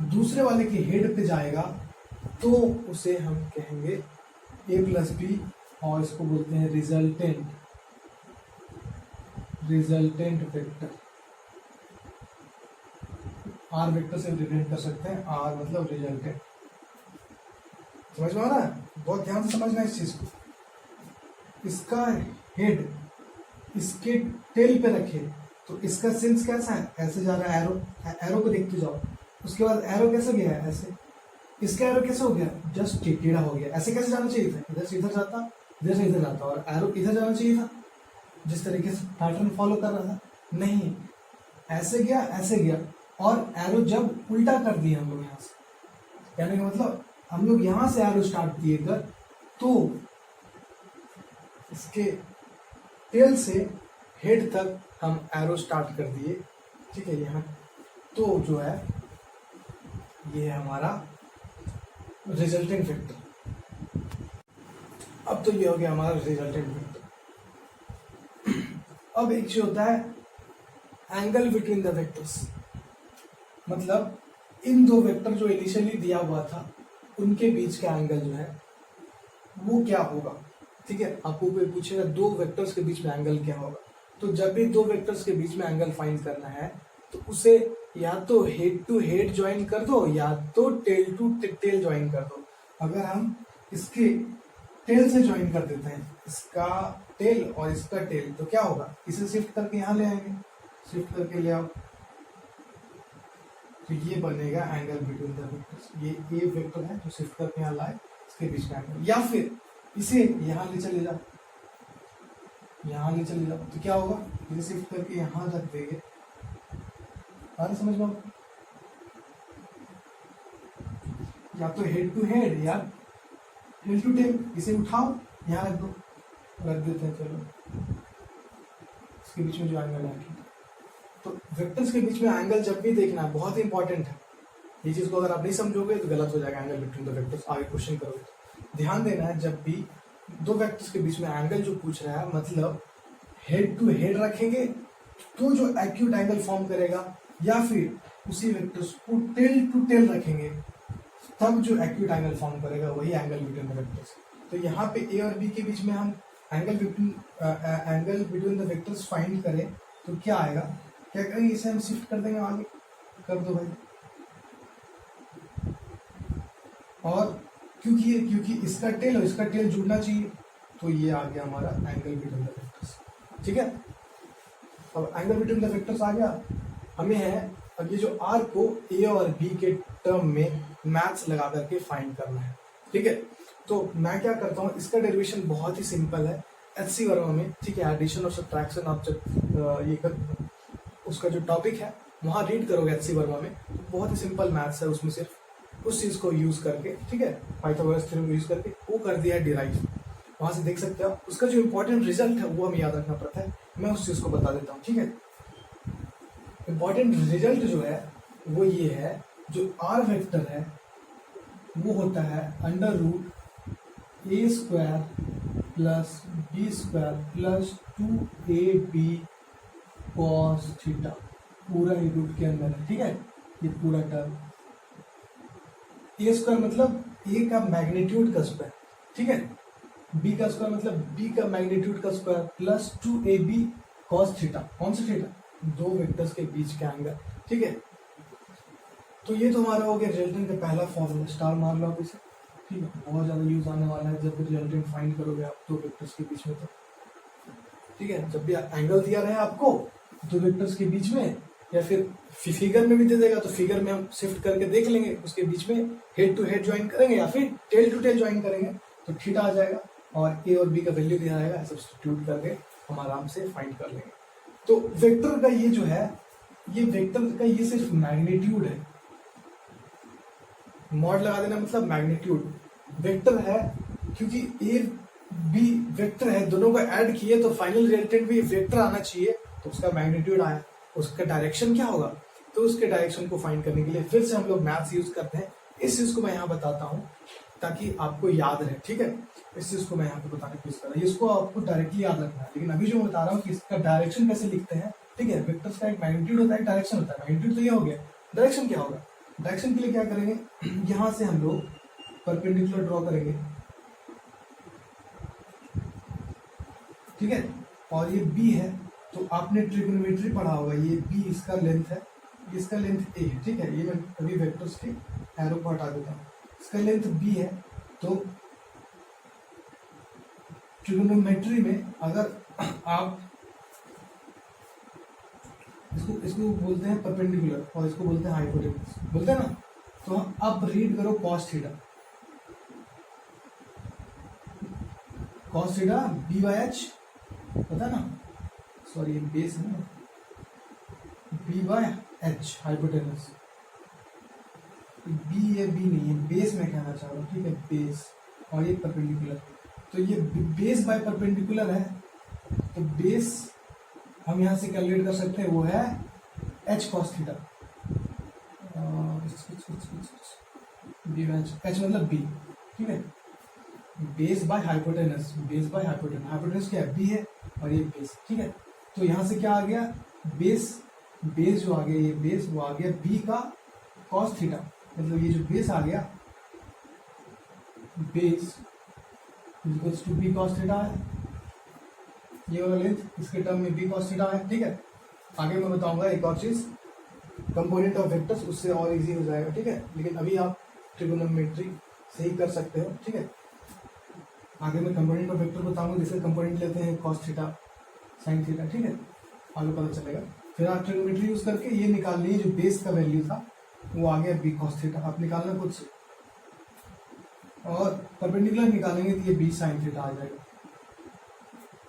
दूसरे वाले के हेड पे जाएगा, तो उसे हम कहेंगे a प्लस बी, और इसको बोलते हैं resultant. Resultant vector, R vector से रिप्रेजेंट कर सकते हैं, आर मतलब रिजल्टेंट। समझ में आ रहा है? बहुत ध्यान से समझना इस चीज को। इसका हेड इसके टेल पे रखे तो इसका सेंस कैसा है, ऐसे जा रहा है एरो, एरो को देखते जाओ। उसके बाद एरो कैसे गया है, ऐसे। इसका एरो कैसे हो गया, जस्ट टेढ़ा हो गया। ऐसे कैसे जाना चाहिए था, इधर से इधर जाता, इधर से इधर जाता, और एरो इधर जाना चाहिए था जिस तरीके से पैटर्न फॉलो कर रहा था। नहीं, ऐसे गया, ऐसे गया, और एरो जब उल्टा कर दिया हम लोग यहाँ से, कहने का मतलब हम लोग यहाँ से एरो स्टार्ट किए कर, तो इसके टेल से हेड तक हम एरो स्टार्ट कर दिए, ठीक है। यहाँ तो जो है ये है हमारा रिजल्टेंट वेक्टर। अब तो ये हो गया हमारा रिजल्टेंट वेक्टर। अब एक चीज होता है एंगल बिटवीन द वेक्टर्स, मतलब इन दो वेक्टर जो इनिशियली दिया हुआ था उनके बीच का एंगल जो है वो क्या होगा, ठीक है। आपको कोई पूछेगा दो वेक्टर्स के बीच में एंगल क्या होगा, तो जब भी दो वेक्टर्स के बीच में एंगल फाइंड करना है तो उसे या तो हेड टू हेड ज्वाइन कर दो या तो टेल टू टेल ज्वाइन कर दो। अगर हम इसके टेल से ज्वाइन कर देते हैं, इसका टेल और इसका टेल, तो क्या होगा, इसे शिफ्ट करके यहाँ ले आएंगे, शिफ्ट करके ले आओ, तो ये बनेगा एंगल बिटवीन द वेक्टर्स। ये वेक्टर है जो शिफ्ट करके यहाँ लाए, इसके बीच का एंगल। या फिर इसे यहाँ ले चले जाओ, यहाँ ले चले जाओ, तो क्या होगा, इसे शिफ्ट करके यहाँ रख देंगे। अरे समझ में, या तो हेड टू हेड या टेल टू टेल, इसे उठाओ यहाँ रख दो, रख देते हैं। चलो इसके बीच में जो एंगल है, तो वेक्टर्स के बीच में एंगल जब भी देखना है बहुत ही इंपॉर्टेंट है। ये चीज को अगर आप नहीं समझोगे तो गलत हो जाएगा एंगल बिटवीन द वेक्टर्स। आगे क्वेश्चन करोगे तो ध्यान देना है, जब भी दो वेक्टर्स के बीच में एंगल जो पूछ रहा है, मतलब हेड टू हेड रखेंगे तो जो एक्यूट एंगल फॉर्म करेगा, या फिर उसी वेक्टर्स को टेल टू टेल रखेंगे तब जो एक्यूट एंगल फॉर्म करेगा वही एंगल बिटवीन द वेक्टर्स। तो यहाँ पे ए और बी के बीच में हम angle between the vectors find करें तो क्या आएगा, क्या करेंगे, इसे हम शिफ्ट कर देंगे आगे, कर दो भाई। और क्योंकि इसका टेल और इसका टेल जुड़ना चाहिए, तो ये आ गया हमारा एंगल बिटवीन द वेक्टर्स, ठीक है। अब एंगल बिटवीन द वेक्टर्स आ गया, हमें है अब ये जो आर को ए और बी के टर्म में मैथ्स लगा करके फाइंड करना है, ठीक है। तो मैं क्या करता हूँ, इसका डेरिवेशन बहुत ही सिंपल है एचसी वर्मा में, ठीक है। एडिशन और सब्ट्रैक्शन आप जब ये उसका जो टॉपिक है वहाँ रीड करोगे एचसी वर्मा में, तो बहुत ही सिंपल मैथ्स है, उसमें सिर्फ उस चीज को यूज करके, ठीक है, पाइथागोरस थ्योरम को यूज करके वो कर दिया है डिराइव। वहां से देख सकते हो, उसका जो इंपॉर्टेंट रिजल्ट है वो हमें याद रखना पड़ता है, मैं उस चीज को बता देता हूँ, ठीक है। इंपॉर्टेंट रिजल्ट जो है वो ये है, जो आर वेक्टर है वो होता है under root a square plus B square plus 2ab cos theta, पूरा ही रूट के अंदर है, ठीक है। ये पूरा टर्म ए स्क्वायर मतलब ए का मैग्नीट्यूड का स्क्वायर, ठीक है। बी का स्क्वायर मतलब बी का मैग्नीट्यूड का square plus 2ab cos theta. कौन सा थीटा, दो वेक्टर्स के बीच का एंगल, ठीक है। तो ये तो हमारा हो गया रिजल्टेंट का पहला फॉर्मूला, स्टार मार लो आप इसे, ठीक है। बहुत ज्यादा यूज आने वाला है जब रिजल्टेंट फाइंड करोगे आप दो वेक्टर्स के बीच में, तो ठीक है। जब भी एंगल दिया रहे आपको दो वेक्टर्स के बीच में, या फिर फिगर में भी दे देगा तो फिगर में हम शिफ्ट करके देख लेंगे, उसके बीच में हेड टू हेड ज्वाइन करेंगे या फिर टेल टू टेल ज्वाइन करेंगे, तो थीटा आ जाएगा और ए और बी का वैल्यू दिया जाएगा, सब्स्टिट्यूट करके हम आराम से फाइंड कर लेंगे। तो वेक्टर का ये जो है, ये वेक्टर का ये सिर्फ मैग्नीट्यूड है, मॉड लगा देना मतलब मैग्नीट्यूड वेक्टर है, क्योंकि ए बी वेक्टर है, दोनों को ऐड किए तो फाइनल रिजल्टेंट भी वेक्टर आना चाहिए, तो उसका मैग्नीट्यूड आया। उसका डायरेक्शन क्या होगा, तो उसके डायरेक्शन को फाइंड करने के लिए फिर से हम लोग मैथ्स यूज करते हैं। इस चीज को मैं यहाँ बताता हूँ ताकि आपको याद रहे, ठीक है। इस चीज को मैं यहाँ पे बताने की कोशिश कर रहा हूँ, इसको आपको डायरेक्टली याद रखना है, लेकिन अभी जो मैं बता रहा हूँ कि इसका डायरेक्शन कैसे लिखते हैं, ठीक है। वेक्टर्स का एक मैग्नीट्यूड होता है, डायरेक्शन होता है। मैग्नीट्यूड तो ये हो गया, डायरेक्शन क्या होगा, डायरेक्शन के लिए क्या करेंगे, यहां से हम लोग परपेंडिकुलर ड्रॉ करेंगे, ठीक है। और ये बी है तो आपने ट्रिग्नोमेट्री पढ़ा होगा, ये बी इसका लेंथ है, इसका लेंथ ए है, ठीक है। ये मैं अभी वेक्टर्स के एरो को हटा देता हूँ, इसका लेंथ बी है। तो ट्रिग्नोमेट्री में अगर आप इसको बोलते हैं परपेंडिकुलर और इसको बोलते हैं हाइपोटेन्यूज, बोलते हैं ना। तो अब रीड करो cos theta, cos theta B by H, पता ना, सॉरी ये बेस है ना, B by H hypotenuse. B ये बी नहीं है, बेस में कहना चाह रहा हूँ, ठीक है, बेस, और ये परपेंडिकुलर। तो ये बेस बाय परपेंडिकुलर है, तो बेस हम यहाँ से कैलकुलेट कर सकते हैं, वो है H cos theta, B H मतलब बी, ठीक है। Base by hypotenuse, base by hypotenuse, hypotenuse क्या है, बी है, और ये बेस, ठीक है। तो यहाँ से क्या आ गया, बेस, बेस जो आ गया, ये बेस वो आ गया बी का कॉस थीटा, मतलब ये जो बेस आ गया, base equals to B cos theta है, ये वाला लेंथ इसके टर्म में बी कॉस थीटा है, ठीक है। आगे मैं बताऊंगा एक और चीज, कंपोनेंट ऑफ वेक्टर्स, उससे और इजी हो जाएगा, ठीक है। लेकिन अभी आप ट्रिगोनोमेट्री से ही कर सकते हो, ठीक है। आगे मैं कंपोनेंट ऑफ वेक्टर बताऊंगा, जैसे कंपोनेंट लेते हैं कॉस थीटा साइन थीटा, ठीक है, आगे पता चलेगा। फिर आप ट्रिगोनोमेट्री यूज करके ये निकाल लिए, जो बेस का वैल्यू था वो आ गया बी कॉस थीटा, आप निकालना खुद से, और परपेंडिकुलर निकालेंगे तो ये बी साइन थीटा आ जाएगा।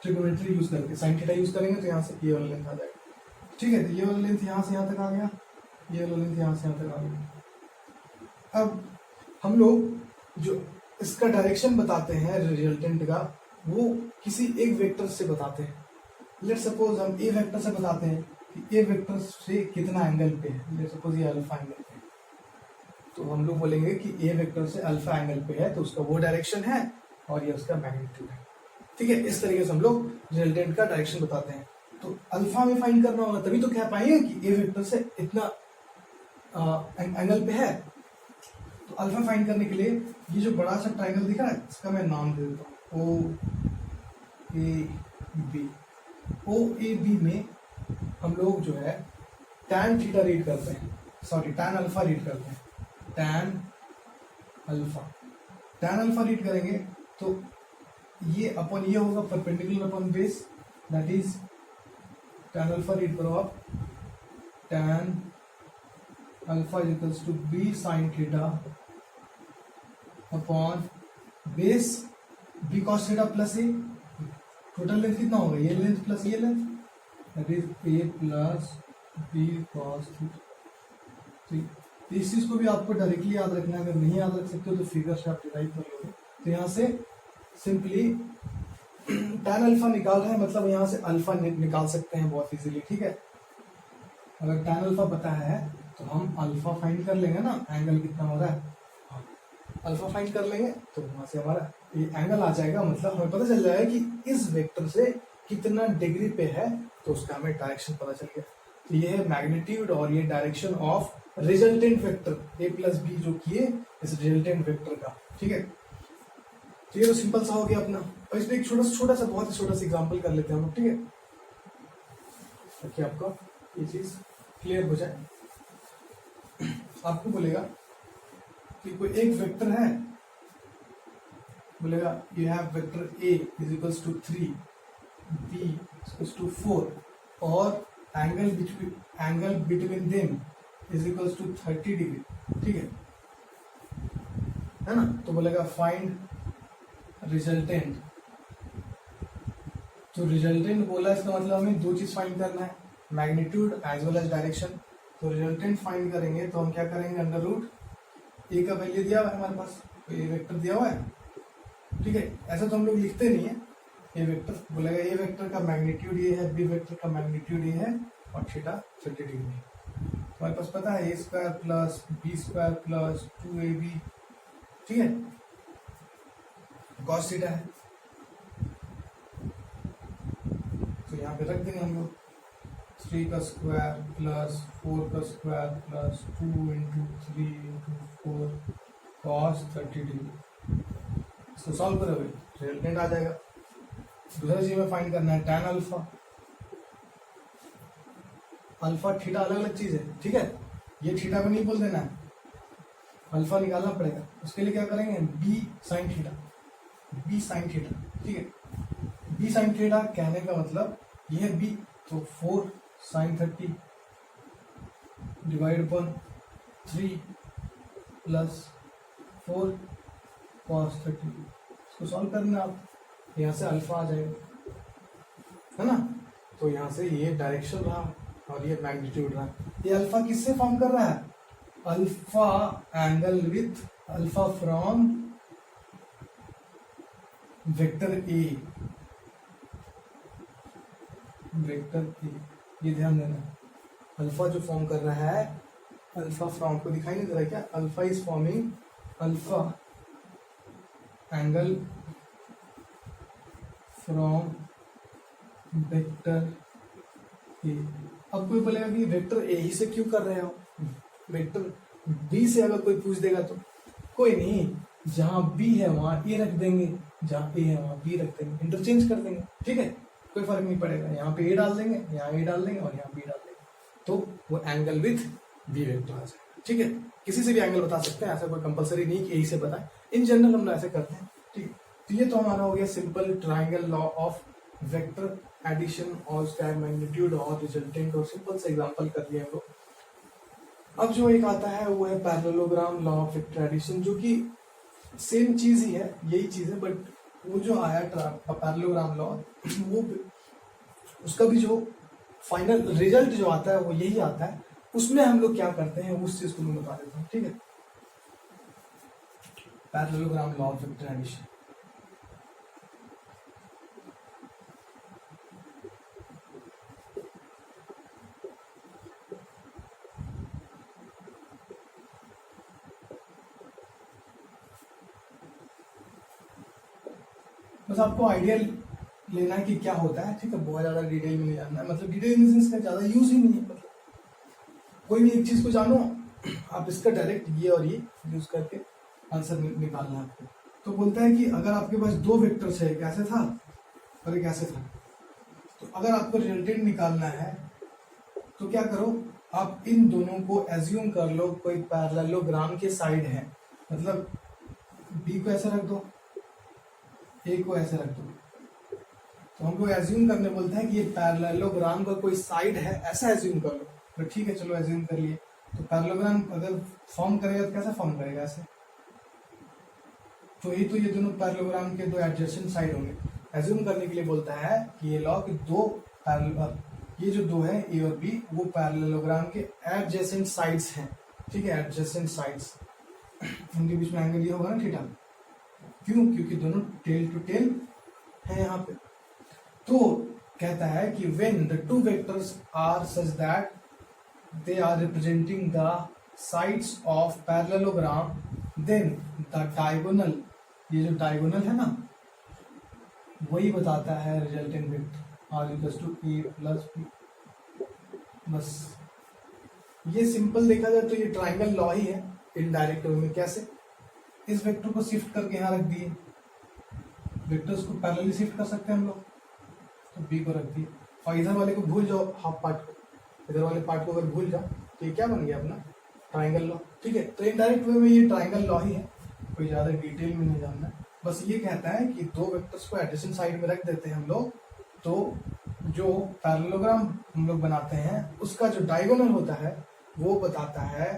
ट्रिगोनोमेट्री यूज करके साइन थीटा यूज करेंगे तो यहाँ से ये वाला लेंथ आ जाएगा, ठीक है। तो ये वाला लेंथ यहाँ से यहाँ तक आ गया, ये वाला लेंथ यहाँ से यहाँ तक आ गया। अब हम लोग जो इसका डायरेक्शन बताते हैं रिजल्टेंट का, वो किसी एक वेक्टर से बताते हैं। लेट सपोज हम ए वेक्टर से बताते हैं कि ए वेक्टर से कितना एंगल पे है, लेट सपोज ये अल्फा एंगल पे है, तो हम लोग बोलेंगे कि ए वेक्टर से अल्फा एंगल पे है, तो उसका वो डायरेक्शन है और ये उसका मैग्नीट्यूड है, ठीक है। इस तरीके से हम लोग रिजल्टेंट का डायरेक्शन बताते हैं। तो अल्फा में फाइंड करना होगा, तभी तो कह पाएंगे कि ए वेक्टर से इतना एंगल पे है। तो अल्फा फाइंड करने के लिए ये जो बड़ा सा ट्राइंगल दिख रहा है, इसका मैं नाम दे देता हूँ ओ A B. O A B में हम लोग जो है टैन थीटा रीड करते हैं, सॉरी टैन अल्फा रीड करते हैं, टैन अल्फा रीड करेंगे तो ये अपन ये होगा perpendicular upon base, that is tan alpha read करो आप, tan alpha equals to B sine theta upon base B cos theta plus A. Total length कितना होगा, ये लेंथ प्लस ये length, that is A plus B cos theta. तो इस चीज को भी आपको डायरेक्टली याद रखना है, अगर नहीं याद रख सकते हो तो फिगर से आप डिराइव कर लोगे। तो यहाँ से सिंपली टैन अल्फा निकाल रहे हैं, मतलब यहाँ से अल्फा निकाल सकते हैं बहुत इजीली, ठीक है। अगर टैन अल्फा पता है तो हम अल्फा फाइंड कर लेंगे ना, एंगल कितना हो रहा है, अल्फा फाइंड कर लेंगे तो वहां से हमारा ये एंगल आ जाएगा, मतलब हमें पता चल जाएगा कि इस वेक्टर से कितना डिग्री पे है, तो उसका हमें डायरेक्शन पता चल गया। तो ये है मैग्नीट्यूड और ये direction of resultant vector A plus B जो किए इस रिजल्टेंट वेक्टर का, ठीक है। तो ये तो सिंपल सा हो गया अपना। और इसमें एक छोटा सा बहुत ही छोटा सा एग्जाम्पल कर लेते हैं हम लोग, ठीक है, ताकि आपका ये चीज क्लियर हो जाए। आपको बोलेगा कि कोई एक वेक्टर है, बोलेगा you have vector A is equals to 3, B equals to 4 और angle between them is equals to 30 degree, ठीक है ना। तो बोलेगा फाइंड रिजल्टेंट। तो रिजल्टेंट बोला, इसका मतलब हमें दो चीज फाइंड करना है, magnitude as well as direction. तो रिजल्टेंट फाइंड करेंगे तो हम क्या करेंगे, अंडर रूट ए का वैल्यू दिया हुआ है हमारे पास, तो ए वेक्टर दिया हुआ है, ठीक है। ऐसा तो हम लोग लिखते नहीं है, ए वेक्टर बोलेगा ए वेक्टर का मैग्नीट्यूड ये है, बी वेक्टर का मैग्नीट्यूड ये है और थीटा 30 डिग्री है। हमारे पास पता है a square plus B square plus 2ab, ठीक है, कॉस थीटा है। तो यहाँ पे रख देंगे हम लोग 3 का स्क्वायर प्लस 4 का square plus 2 into 3 into 4 cos 30 degree. इसको सॉल्व करोगे रिजल्टेंट आ जाएगा। दूसरा चीज में फाइंड करना है टैन अल्फा। अल्फा थीटा अलग अलग चीज है, ठीक है। ये थीटा को नहीं बोल देना है, अल्फा निकालना पड़ेगा। उसके लिए क्या करेंगे, B sine theta, B sine theta, ठीक है। बी साइन थीटा कहने का मतलब ये है बी, तो 4 sine 30 divide upon 3 plus 4 cos 30। इसको सॉल्व करना आप, यहाँ से अल्फा आ जाएगा, है ना। तो यहाँ से ये डायरेक्शन रहा और ये मैग्नीट्यूड रहा। ये अल्फा किससे फॉर्म कर रहा है, alpha angle with alpha from vector A, vector A, ये ध्यान देना। अल्फा जो फॉर्म कर रहा है, अल्फा फ्रॉम, को दिखाई नहीं दे रहा क्या, alpha is forming alpha angle from vector A. अब कोई बोलेगा कि वेक्टर ए ही से क्यों कर रहे हो, वेक्टर बी से अगर कोई पूछ देगा तो कोई नहीं, जहां बी है वहां ए रख देंगे, जहां ए है वहां बी रख देंगे, इंटरचेंज कर देंगे, ठीक है, कोई फर्क नहीं पड़ेगा। यहाँ पे ए डाल देंगे, यहाँ ए डाल देंगे और यहाँ बी डाल देंगे, तो वो एंगल विथ बी वेक्टर आ जाएगा, ठीक है। किसी से भी एंगल बता सकते हैं, ऐसा कोई कंपलसरी नहीं कि ए से बताएं, इन जनरल हम ऐसे करते हैं, ठीक है। तो ये तो हमारा हो गया simple triangle law of vector addition और उसका मैग्नीट्यूड और रिजल्टेंट, और सिंपल से एग्जांपल कर लिए हम लोग। अब जो एक आता है वो है parallelogram law of vector addition, जो कि सेम चीज ही है, यही चीज है, बट वो जो आया पैरेललोग्राम लॉ, वो उसका भी जो फाइनल रिजल्ट जो आता है वो यही आता है। उसमें हम लोग क्या करते हैं उस चीज को मैं बता देता हूँ, ठीक है। Parallelogram law of vector addition, बस आपको आइडिया लेना है कि क्या होता है, ठीक है। बहुत ज्यादा डिटेल में नहीं जानना है, मतलब डिटेल इन इसका ज्यादा यूज ही नहीं है, मतलब कोई भी एक चीज को जानो आप, इसका डायरेक्ट ये और ये यूज करके आंसर निकालना है आपको। तो बोलता है कि अगर आपके पास दो वेक्टर्स है, एक ऐसे था और एक ऐसे था, तो अगर आपको रिजल्टेंट निकालना है तो क्या करो, आप इन दोनों को एज्यूम कर लो कोई पैरेललोग्राम के साइड है, मतलब बी को ऐसे रख दो, ए को ऐसे रख दो, तो हमको एज्यूम करने बोलते हैं कि ये पैरेललोग्राम का कोई साइड है, ऐसा एज्यूम कर लो। तो ठीक है, चलो एज्यूम कर लिए। तो पैरेललोग्राम अगर फॉर्म करेगा तो कैसा फॉर्म करेगा, ऐसे। तो ये दोनों पैरेललोग्राम के दो एडजेसेंट साइड होंगे। एज्यूम करने के लिए बोलता है कि ये लॉ कि दो पैरेलल, ये जो दो है ए और बी, वो पैरेललोग्राम के एडजेसेंट साइड्स हैं, ठीक है, एडजेसेंट साइड्स। उनके बीच में एंगल ये होगा ना, थीटा। क्यों, क्योंकि दोनों टेल टू टेल है यहाँ पे। तो कहता है कि when the two vectors are such that they are representing the sides of parallelogram, then the diagonal, ये जो diagonal है ना, वही बताता है resultant vector r equals to a plus b। बस ये सिंपल देखा जाए तो ये ट्राइंगल लॉ ही है इनडायरेक्ट वे में। कैसे, इस वेक्टर को शिफ्ट करके यहाँ रख दिए, वेक्टर्स को पैरेलली शिफ्ट कर सकते हैं हम लोग, तो बी को रख दिए, और इधर वाले को भूल जाओ, हाफ पार्ट को, इधर वाले पार्ट को अगर भूल जाओ तो ये क्या बन गया अपना ट्राइंगल लॉ, ठीक है। तो इनडायरेक्ट वे में ये ट्राइंगल लॉ ही है, कोई ज्यादा डिटेल में नहीं जानना है। बस ये कहता है कि दो वेक्टर्स को एडजेसेंट साइड में रख देते हैं हम लोग, तो जो पैरेललोग्राम हम लोग बनाते हैं उसका जो डायगोनल होता है वो बताता है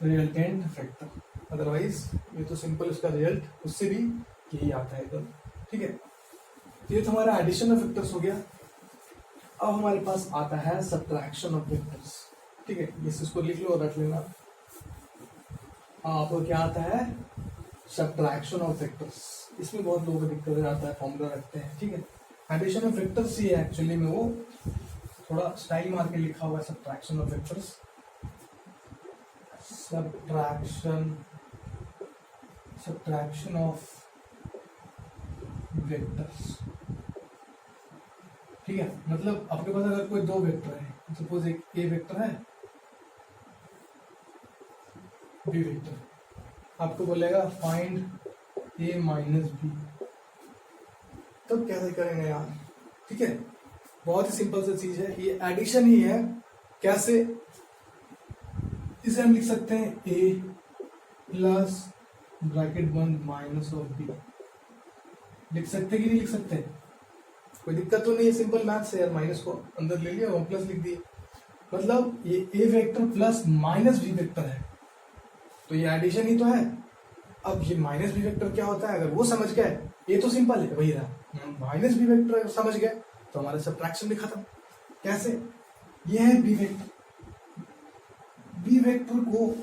रिजल्टेंट वेक्टर। अदरवाइज ये तो सिंपल उसका रिजल्ट उससे भी यही आता है एकदम, ठीक है। ये तो हमारा एडिशन ऑफ वेक्टर्स हो गया। अब हमारे पास आता है सब्ट्रैक्शन ऑफ वेक्टर्स, ठीक है। इसको लिख लो और रख लेना। आपको क्या आता है, सब्ट्रैक्शन ऑफ वेक्टर्स। इसमें बहुत लोगों को दिक्कत आता है, फॉर्मूला रखते हैं, ठीक है। एडिशन ऑफ वेक्टर्स ये एक्चुअली में वो थोड़ा स्टाइल मार के लिखा हुआ है, subtraction of vectors, subtraction of vectors, ठीक है। मतलब आपके पास अगर कोई दो वेक्टर है, सपोज एक ए वेक्टर है, बी वेक्टर, आपको बोलेगा फाइंड ए माइनस बी, तो कैसे करेंगे यार, ठीक है। बहुत ही सिंपल सी चीज है, ये एडिशन ही है, कैसे? इसे हम लिख सकते हैं ए प्लस ब्रैकेट बंद माइनस ऑफ बी। लिख सकते कि नहीं लिख सकते? कोई दिक्कत तो नहीं है, सिंपल मैथ्स है यार। माइनस को अंदर ले लिया और प्लस लिख दिए, मतलब ये a vector plus minus b vector है, तो ये एडिशन ही तो है। अब ये माइनस बी वेक्टर क्या होता है, अगर वो समझ गए, ये तो सिंपल है वही रहा। माइनस बी वेक्टर समझ गए तो हमारा सब्ट्रैक्शन भी खत्म। कैसे? ये है बी वेक्टर, बी वेक्टर को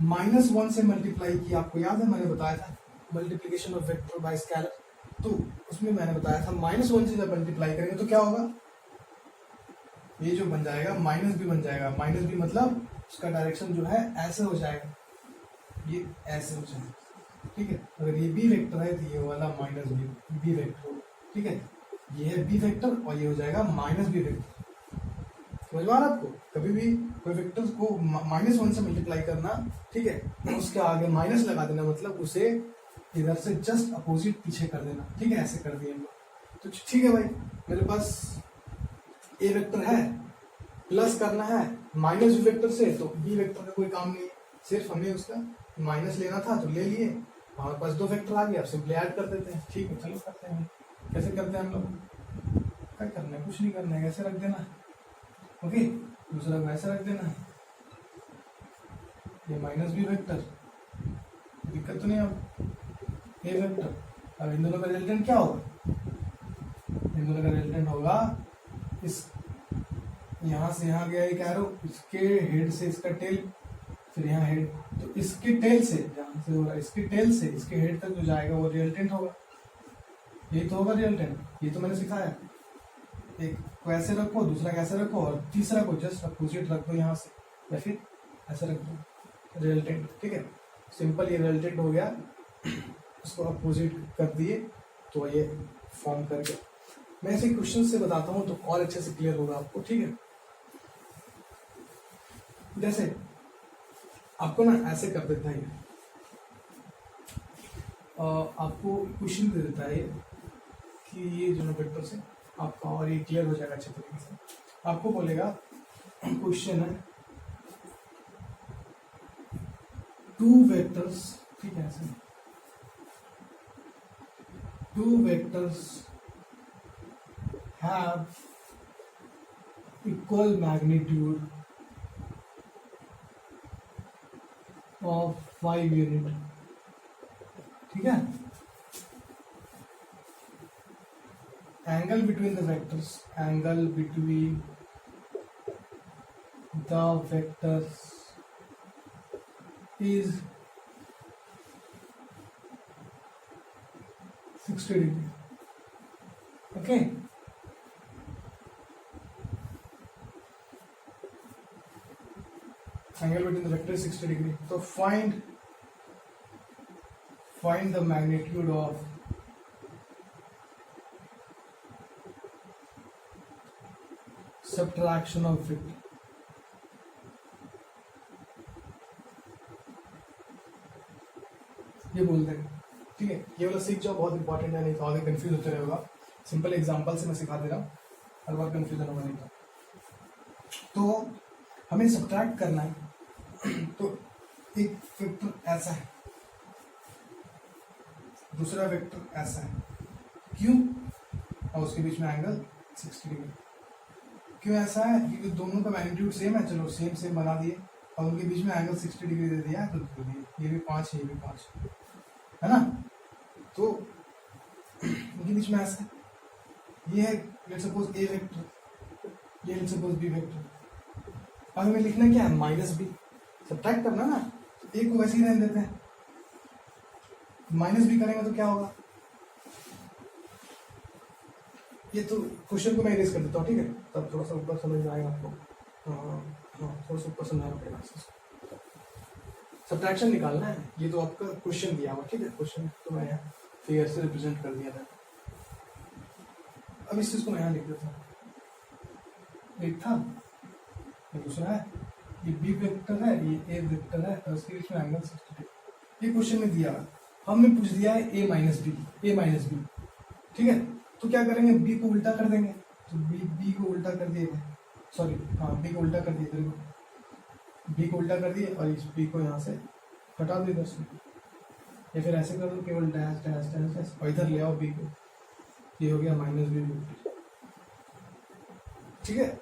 -1 से मल्टीप्लाई किया। आपको याद है मैंने बताया था multiplication of vector by scalar, तो उसमें मैंने बताया था -1 से जब मल्टीप्लाई करेंगे तो क्या होगा, ये जो बन जाएगा माइनस बी बन जाएगा। माइनस बी मतलब उसका डायरेक्शन जो है ऐसे हो जाएगा, ये ऐसे हो जाएगा, ठीक है। अगर ये बी वेक्टर है तो ये वाला माइनस बी वेक्टर, ठीक है। ये है बी वेक्टर और ये हो जाएगा माइनस बी वेक्टर। समझ में आ रहा है आपको? कभी भी कोई वेक्टर को -1 से मल्टीप्लाई करना, ठीक है, उसके आगे माइनस लगा देना, मतलब उसे इधर से जस्ट अपोजिट पीछे कर देना, ठीक है। ऐसे कर दिए हम लोग, तो ठीक है भाई, मेरे पास ए वेक्टर है, प्लस करना है माइनस बी वेक्टर से, तो बी वेक्टर का कोई काम नहीं है, सिर्फ हमें उसका माइनस लेना था तो ले लिए। हमारे पास 2 वेक्टर आ गया, अब सिंपली ऐड कर देते हैं, ठीक है। चलो करते हैं, कैसे करते हैं हम लोग? क्या करना है, कुछ नहीं करना है, ऐसे रख देना, ओके। दूसरा वैसे रख देना, ये माइनस बी वेक्टर, दिक्कत तो नहीं। अब ए वेक्टर, अब इन दोनों का रिजल्टेंट क्या होगा? इन दोनों का रिजल्टेंट होगा इस, यहाँ से यहाँ गया एक एरो, इसके हेड से इसका टेल, फिर यहाँ हेड, तो इसके टेल से, जहाँ से होगा इसके टेल से इसके हेड तक जो जाएगा वो रिजल्टेंट होगा। यही तो होगा रिजल्टेंट, ये तो मैंने सिखाया। एक को ऐसे रखो, दूसरा कैसे रखो, और तीसरा को जस्ट अपोजिट रख दो यहाँ से, या फिर ऐसे रख दो, रिजल्टेंट, ठीक है। सिंपल, ये रिजल्टेंट हो गया, उसको अपोजिट कर दिए तो ये फॉर्म कर गया। मैं ऐसे क्वेश्चन से बताता हूँ तो और अच्छे से क्लियर होगा आपको, ठीक है। जैसे आपको ना ऐसे कर देता है, आपको क्वेश्चन दे देता है कि ये जो वेक्टर से आपका, और ये क्लियर हो जाएगा अच्छे तरीके से। आपको बोलेगा क्वेश्चन है 2 वेक्टर्स, ठीक है, ऐसे 2 vectors have equal magnitude of 5 unit, ठीक है। Angle between the vectors, angle between the vectors is 60 degree, okay. Angle between the vector is 60 degree. So find the magnitude of subtraction of vector. ये बोल देंगे, ठीक है। ये वाला सीख जाओ, बहुत इंपॉर्टेंट है, नहीं तो आगे कंफ्यूज होते रहेगा। सिंपल एग्जांपल से मैं सिखा दे रहा हूँ, हर बार कंफ्यूजन होगा नहीं तो हमें सब्ट्रैक्ट करना है। तो एक वेक्टर ऐसा है, दूसरा वेक्टर ऐसा है, क्यों? और उसके बीच में एंगल 60 डिग्री। क्यों ऐसा है? क्योंकि दोनों का मैग्नीट्यूड सेम है, चलो सेम बना दिए, और उनके बीच में एंगल 60 डिग्री दे दिया है, तो ये भी 5 है, ये भी 5 है ना। तो उनके बीच में ऐसा है, ये है लेट्स सपोज ए वेक्टर, ये लेट्स सपोज बी वेक्टर। अब हमें लिखना क्या है? माइनस बी, सब्ट्रैक्ट करना ना, ए को वैसे ही रहने देते हैं, माइनस बी करेंगे तो क्या होगा? ये तो क्वेश्चन को मैं इरेज कर देता हूँ, ठीक है, तब थोड़ा सा ऊपर समझ में आएगा आपको। हाँ, थोड़ा सा ऊपर समझाना पड़ेगा। सब्ट्रैक्शन निकालना है, ये तो आपका क्वेश्चन दिया हुआ, ठीक है। क्वेश्चन तो मैं यहाँ फिगर से रिप्रेजेंट कर दिया था। अब इस चीज को मैं यहाँ लिख देता हूँ, एक था, ये दूसरा है, ये बी वेक्टर है, ये ए वेक्टर है, और उसके बीच में एंगल 60 डिग्री। ये क्वेश्चन में दिया, हमने पूछ दिया है ए माइनस बी, ठीक है। तो क्या करेंगे? बी को उल्टा कर देंगे, तो बी को उल्टा कर दिए, सॉरी हाँ बी को उल्टा कर दिया इधर को, बी को उल्टा कर दिए और इस बी को यहाँ से हटा दो इधर से, या फिर ऐसे कर दो केवल डैश डैश डैश डैश और इधर ले आओ बी को, ये हो गया माइनस बी बी, ठीक है।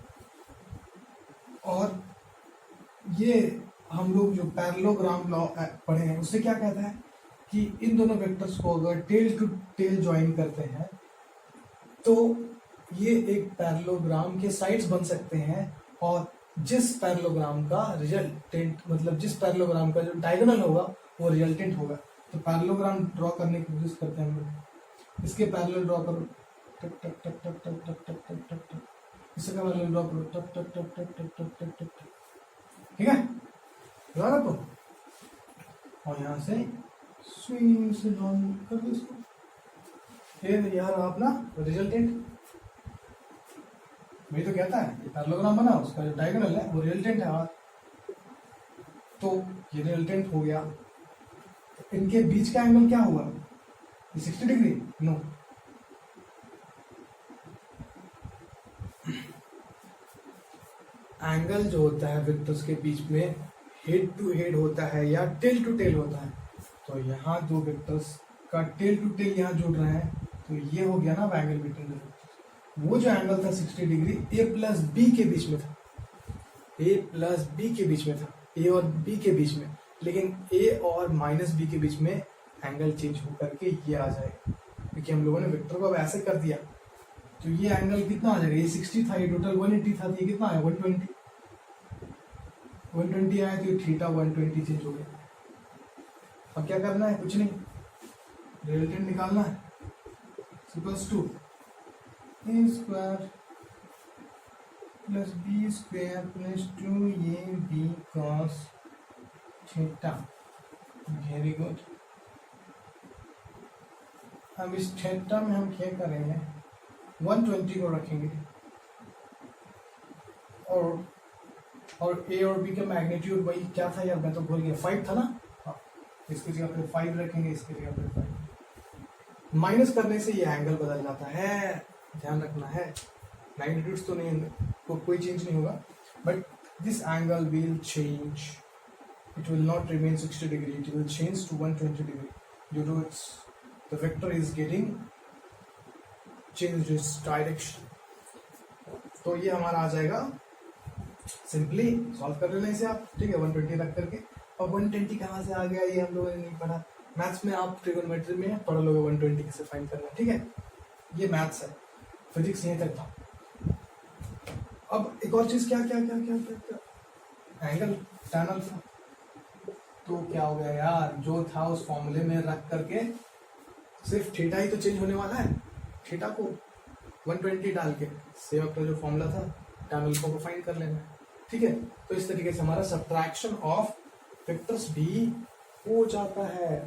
और ये हम लोग जो पैरेललोग्राम लॉ पढ़े हैं उससे क्या कहता है कि इन दोनों वेक्टर्स को अगर टेल टू टेल ज्वाइन करते हैं तो ये एक पैरेललोग्राम के साइड्स बन सकते हैं, और जिस पैरेललोग्राम का रिजल्टेंट मतलब जिस पैरेललोग्राम का जो डायगोनल होगा वो रिजल्टेंट होगा। तो पैरेललोग्राम ड्रॉ करने की कोशिश करते हैं हम लोग। इसके पैरेलल ड्रॉ करो, टक टक टक टक टक टक टक टक टक टक, इसका पैरेलल ड्रॉ करो, टक टक टक टक टक टक टक टक टक, ठीक है ध्यान रखो। और यहाँ से स्विंग से ड्रॉ कर दो इसको, फिर यार अपना रिजल्टेंट वही तो कहता है ये पैरेललोग्राम बना, उसका जो डायगोनल है वो रिजल्टेंट है। तो ये रिजल्टेंट हो गया। इनके बीच का एंगल क्या हुआ, 60 डिग्री नो, एंगल जो होता है वेक्टर्स के बीच में हेड टू हेड होता है या टेल टू टेल होता है। तो यहाँ दो वेक्टर्स का टेल टू टेल यहाँ जुड़ रहे हैं, तो ये हो गया ना एंगल बिटवीन द वेक्टर्स। वो जो एंगल था 60 डिग्री ए प्लस बी के बीच में था, ए प्लस बी के बीच में था, ए और बी के बीच में, लेकिन ए और माइनस बी के बीच में एंगल चेंज होकर के ये आ जाएगा, क्योंकि हम लोगों ने वेक्टर को अब ऐसे कर दिया। तो ये एंगल कितना आ जाएगा, ये 60 था, ये टोटल 180 था, तो ये कितना आया 120, 120 आया, तो ये थीटा 120 चेंज हो गया। अब क्या करना है, कुछ नहीं, रिजल्टेंट निकालना है, equals to A square plus B square plus 2ab cos theta. Very good. अब इस थीटा में हम क्या करेंगे, 120 को रखेंगे, और ए और बी का मैग्नीट्यूड वही क्या था यार, मैं तो भूल गया, 5 था ना। हाँ, इसकी जगह पे 5 रखेंगे, इसकी जगह पे 5। माइनस करने से ये एंगल बदल जाता है, ध्यान रखना है। मैग्नीट्यूड्स तो नहीं, कोई चेंज नहीं होगा, but this angle will change, it will not remain 60 degree, it will change to 120 degree due to its the vector is getting changed its direction। तो ये हमारा आ जाएगा, सिंपली सॉल्व कर लेना इसे आप, ठीक है, 120 रख करके। और 120 कहाँ से आ गया ये हम लोगों ने नहीं पढ़ा, मैथ्स में आप ट्रिगोनोमेट्री में पढ़ लोगे 120 कैसे फाइंड करना, ठीक है, ये मैथ्स है, फिजिक्स यहीं तक था। अब एक और चीज क्या क्या क्या क्या क्या, क्या? Angle tan alpha. तो क्या हो गया यार, जो था उस फॉर्मूले में रख करके सिर्फ थीटा ही तो चेंज होने वाला है, थीटा को 120 डाल के सेम अपना जो फॉर्मूला था टैन अल्फा को फाइंड कर लेना है, ठीक है। तो इस तरीके से हमारा सब्ट्रैक्शन ऑफ वेक्टर्स भी हो जाता है।